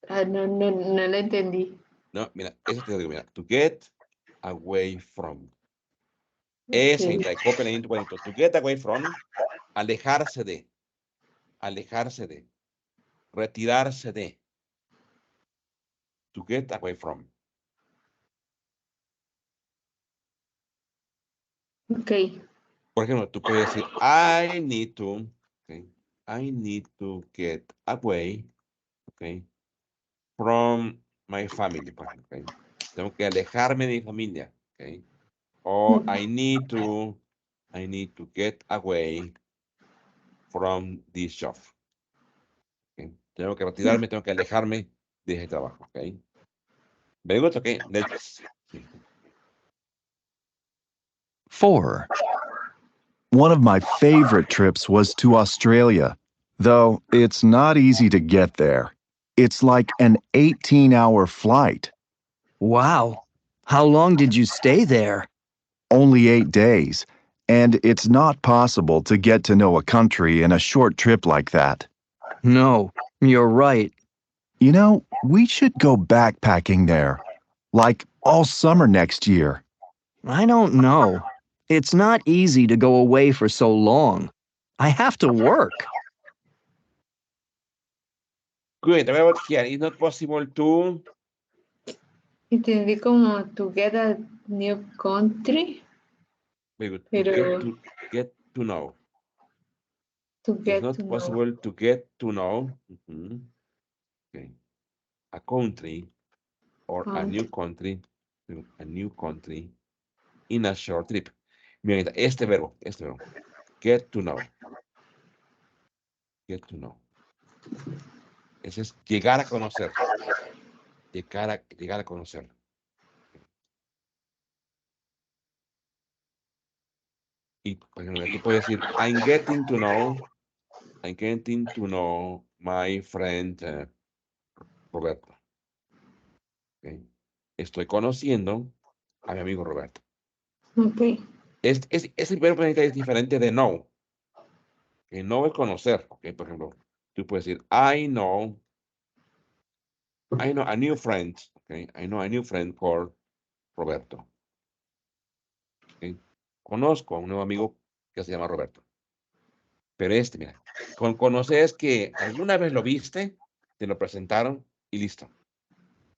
No la entendí. No, mira, eso te digo, mira, to get away from. Ese, Okay. like, open bonito. To get away from, alejarse de, retirarse de. To get away from. Okay. Por ejemplo, tú puedes decir, I need to, okay, I need to get away, okay, from my family, por ejemplo, okay. Tengo que alejarme de mi familia, okay. Or I need to get away from this job. Okay. Tengo que retirarme, tengo que alejarme de ese trabajo, okay. Very good, okay. Let's see. 4. One of my favorite trips was to Australia, though it's not easy to get there. It's like an 18-hour flight, Wow. How long did you stay there? only 8 days, and it's not possible to get to know a country in a short trip like that. No, you're right. You know, we should go backpacking there, like all summer next year. I don't know. It's not easy to go away for so long. I have to work. Good, what about here? It's not possible to... Entendí como to get a new country, Very good. pero To get to know. to It's get not to know. possible to get to know okay, a country or a new country in a short trip. Mira, este verbo, get to know. Get to know. Ese es llegar a conocer. Llegar a conocer. Y por ejemplo, tú puedes decir, I'm getting to know my friend Roberto. Okay. Estoy conociendo a mi amigo Roberto. Okay. Ese verbo es diferente de know. Que know es conocer. Okay. Por ejemplo, tú puedes decir, I know a new friend. Okay. I know a new friend called Roberto. Okay. Conozco a un nuevo amigo que se llama Roberto. Pero mira, con conocer es que alguna vez lo viste, te lo presentaron y listo.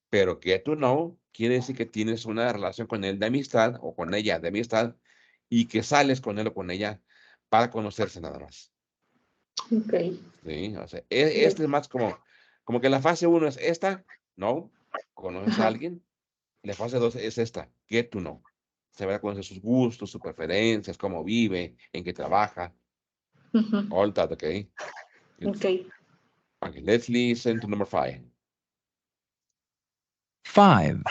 Pero get to know quiere decir que tienes una relación con él de amistad o con ella de amistad y que sales con él o con ella para conocerse nada más. Okay. ¿Sí? O sea, este es más como Como que la fase 1 es esta, no, conoces a Ajá. alguien. La fase 2 es esta, get to know. Se va a conocer sus gustos, sus preferencias, cómo vive, en qué trabaja, Mhm. all that, okay? Good. Okay. Okay, let's listen to number 5. 5.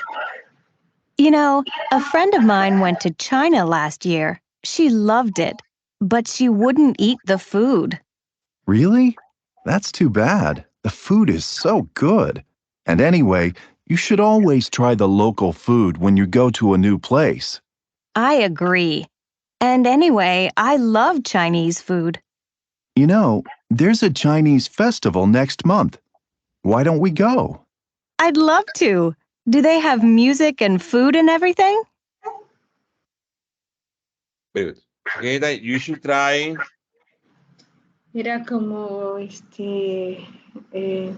You know, a friend of mine went to China last year. She loved it, but she wouldn't eat the food. Really? That's too bad. The food is so good. And anyway, you should always try the local food when you go to a new place. I agree. And anyway, I love Chinese food. You know, there's a Chinese festival next month. Why don't we go? I'd love to. Do they have music and food and everything? Very good. Okay, that you should try. Era como eh,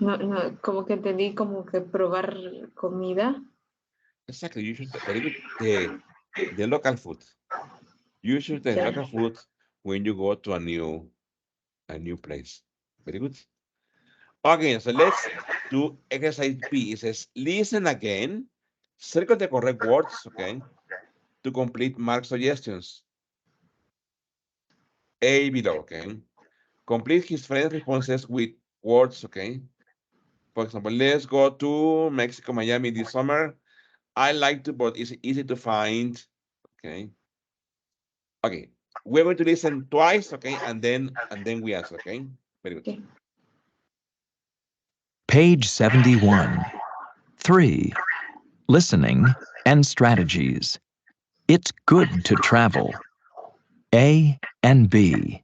no, como que entendí como que probar comida. Exactly, you should very good. The local food. You should try the Ya. local food when you go to a new place. Very good. Okay, so let's do exercise B. It says listen again, circle the correct words, okay, to complete mark suggestions. A below, okay. Complete his friend's responses with words, okay. For example, let's go to Mexico, Miami this summer. I like to, but it's easy to find. Okay. Okay. We're going to listen twice, okay, and then we answer, okay? Very good. Okay. Page 71. 3. Listening and strategies. It's good to travel. A and B.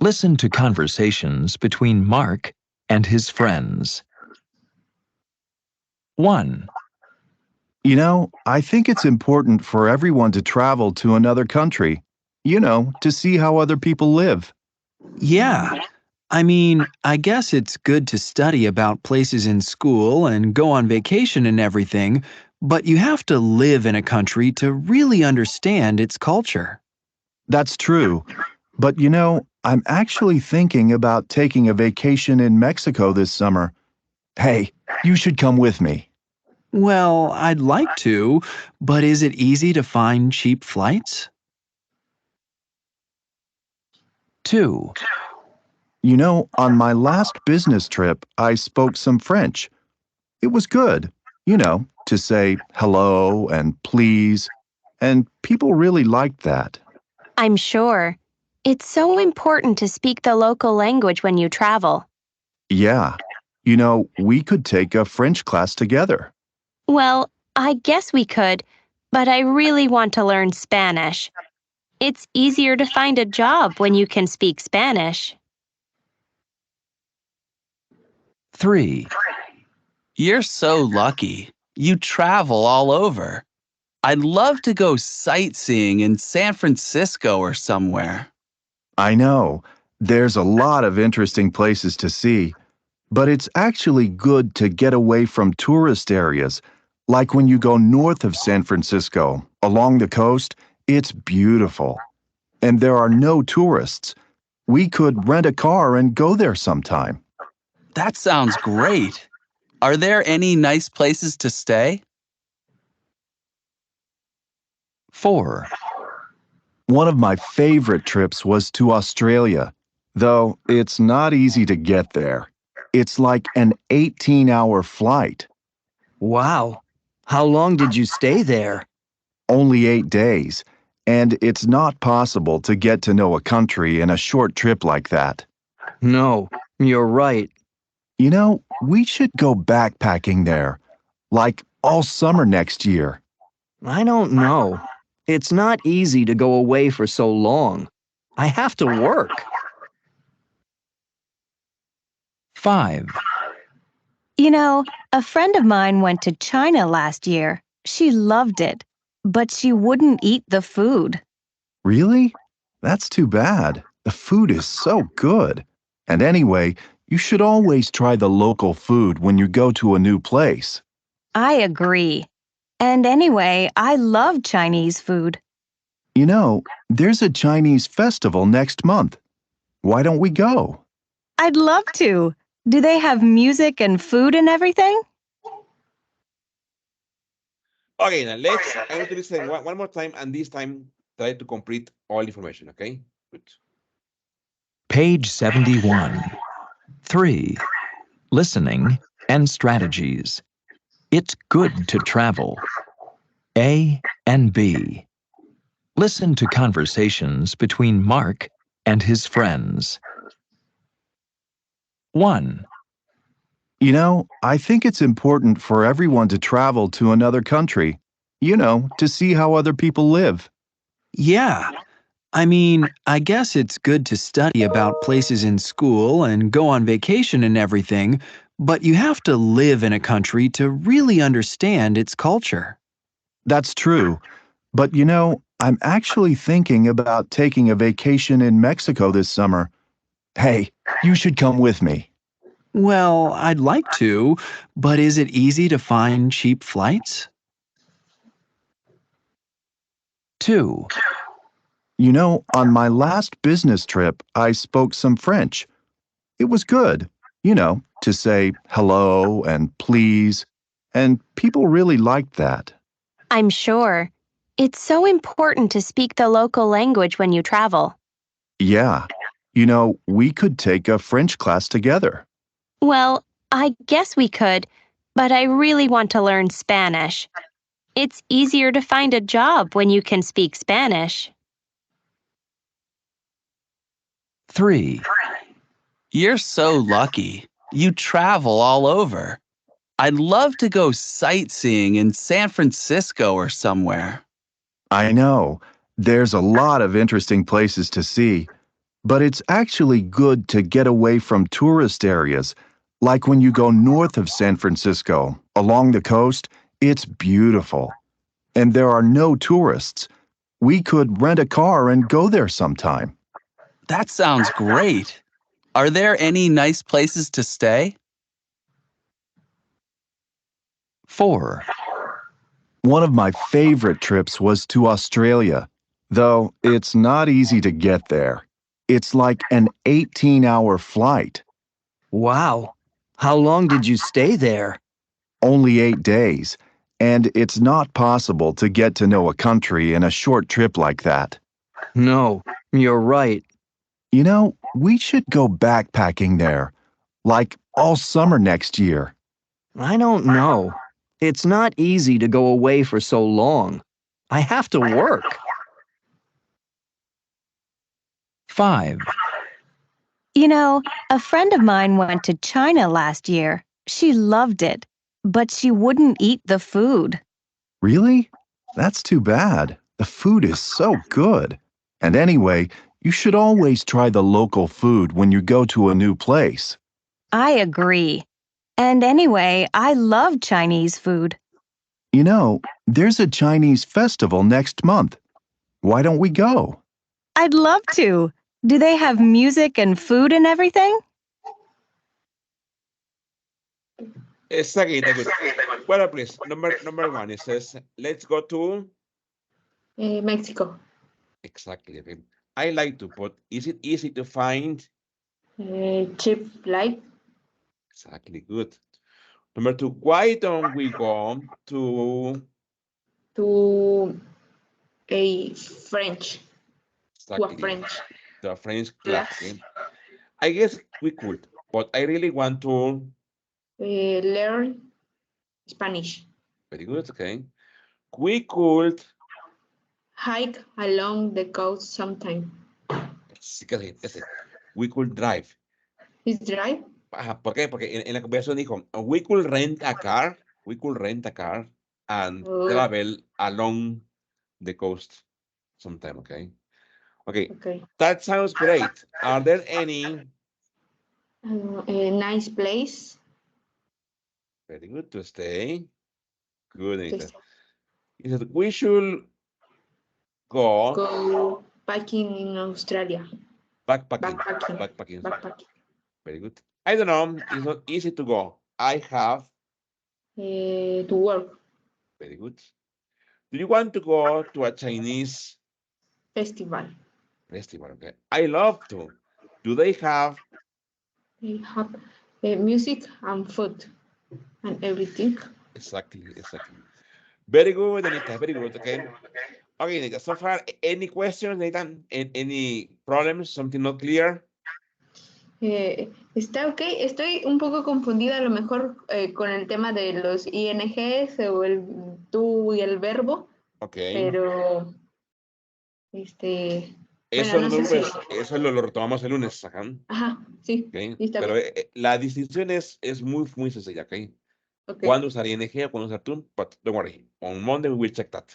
Listen to conversations between Mark and his friends. 1. You know, I think it's important for everyone to travel to another country, to see how other people live. Yeah. I mean, I guess it's good to study about places in school and go on vacation and everything, but you have to live in a country to really understand its culture. That's true. But I'm actually thinking about taking a vacation in Mexico this summer. Hey, you should come with me. Well, I'd like to, but is it easy to find cheap flights? 2. On my last business trip, I spoke some French. It was good, to say hello and please, and people really liked that. I'm sure. It's so important to speak the local language when you travel. Yeah, we could take a French class together. Well, I guess we could, but I really want to learn Spanish. It's easier to find a job when you can speak Spanish. 3. You're so lucky. You travel all over. I'd love to go sightseeing in San Francisco or somewhere. I know, there's a lot of interesting places to see, but it's actually good to get away from tourist areas. Like when you go north of San Francisco, along the coast, it's beautiful. And there are no tourists. We could rent a car and go there sometime. That sounds great. Are there any nice places to stay? 4. One of my favorite trips was to Australia, though it's not easy to get there. It's like an 18-hour flight. Wow. How long did you stay there? Only 8 days, and it's not possible to get to know a country in a short trip like that. No, you're right. We should go backpacking there, like all summer next year. I don't know. It's not easy to go away for so long. I have to work. 5. You know, a friend of mine went to China last year. She loved it, but she wouldn't eat the food. Really? That's too bad. The food is so good. And anyway, you should always try the local food when you go to a new place. I agree. And anyway, I love Chinese food. There's a Chinese festival next month. Why don't we go? I'd love to. Do they have music and food and everything? Okay, now I'm going to listen one more time, and this time try to complete all information, okay? Good. Page 71. 3. Listening and strategies. It's good to travel. A and B. Listen to conversations between Mark and his friends. 1. You know, I think it's important for everyone to travel to another country, to see how other people live. Yeah. I mean, I guess it's good to study about places in school and go on vacation and everything, but you have to live in a country to really understand its culture. That's true. But I'm actually thinking about taking a vacation in Mexico this summer. Hey, you should come with me. Well, I'd like to, but is it easy to find cheap flights? 2. On my last business trip, I spoke some French. It was good, to say hello and please, and people really liked that. I'm sure. It's so important to speak the local language when you travel. Yeah. We could take a French class together. Well, I guess we could, but I really want to learn Spanish. It's easier to find a job when you can speak Spanish. 3. You're so lucky. You travel all over. I'd love to go sightseeing in San Francisco or somewhere. I know. There's a lot of interesting places to see, but it's actually good to get away from tourist areas. Like when you go north of San Francisco, along the coast, it's beautiful. And there are no tourists. We could rent a car and go there sometime. That sounds great. Are there any nice places to stay? 4. One of my favorite trips was to Australia, though it's not easy to get there. It's like an 18-hour flight. Wow. How long did you stay there? Only 8 days, and it's not possible to get to know a country in a short trip like that. No, you're right. We should go backpacking there, like all summer next year. I don't know. It's not easy to go away for so long. I have to work. 5. You know, a friend of mine went to China last year. She loved it, but she wouldn't eat the food. Really? That's too bad. The food is so good. And anyway, you should always try the local food when you go to a new place. I agree. And anyway, I love Chinese food. There's a Chinese festival next month. Why don't we go? I'd love to. Do they have music and food and everything? Exactly. Good. Well, please, number one, it says, let's go to. Mexico. Exactly. Okay. I like to put, is it easy to find? Cheap flight Exactly. Good. Number two, why don't we go to? to a French. To a Exactly. French The French class. class. Okay. I guess we could, but I really want to. Learn Spanish. Very good. Okay. We could. Hike along the coast sometime. Sí, casi, we could drive. Is drive? Ajá, ¿por qué? Porque en la conversación dijo, we could rent a car. We could rent a car and travel along the coast sometime. Okay. Okay. Okay. That sounds great. Are there any? A nice place. Very good to stay. Good. To He said we should go go biking in Australia. backpacking. Backpacking. Backpacking. Backpacking. Very good. I don't know. It's not easy to go. I have. To work. Very good. Do you want to go to a Chinese Festival. festival? Okay. I love to. Do they have? They have music and food and everything. Exactly, exactly. Very good, Anita. Very good. Okay. Okay, Anita. So far, any questions, Anita? Any problems? Something not clear? Está ok. Estoy un poco confundida a lo mejor con el tema de los INGs o el tú y el verbo, Okay. pero bueno, Eso no no te sé si. preocupes. Eso lo retomamos el lunes. Ajá. Ajá, sí, Okay. sí está Pero bien. la distinción es muy, muy sencilla. Okay. Ok, ¿Cuándo usar ING o cuándo usar tú? But don't worry. On Monday, we will check that.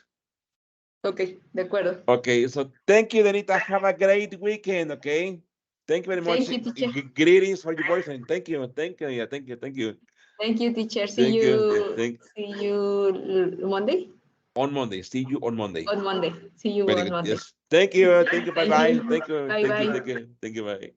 ok, de acuerdo. Okay, so thank you, Danita. Have a great weekend, okay? Thank you very much. Thank you, teacher. Greetings for your boyfriend. Thank you, yeah, thank you, thank you. Thank you, teacher. Thank you, yeah, thank See you Monday? on Monday. See you on Monday. On Monday. See you Very on good. Monday. Yes. Thank you, Thank bye-bye. you. Thank you, Bye thank you, bye. thank you, thank you, bye.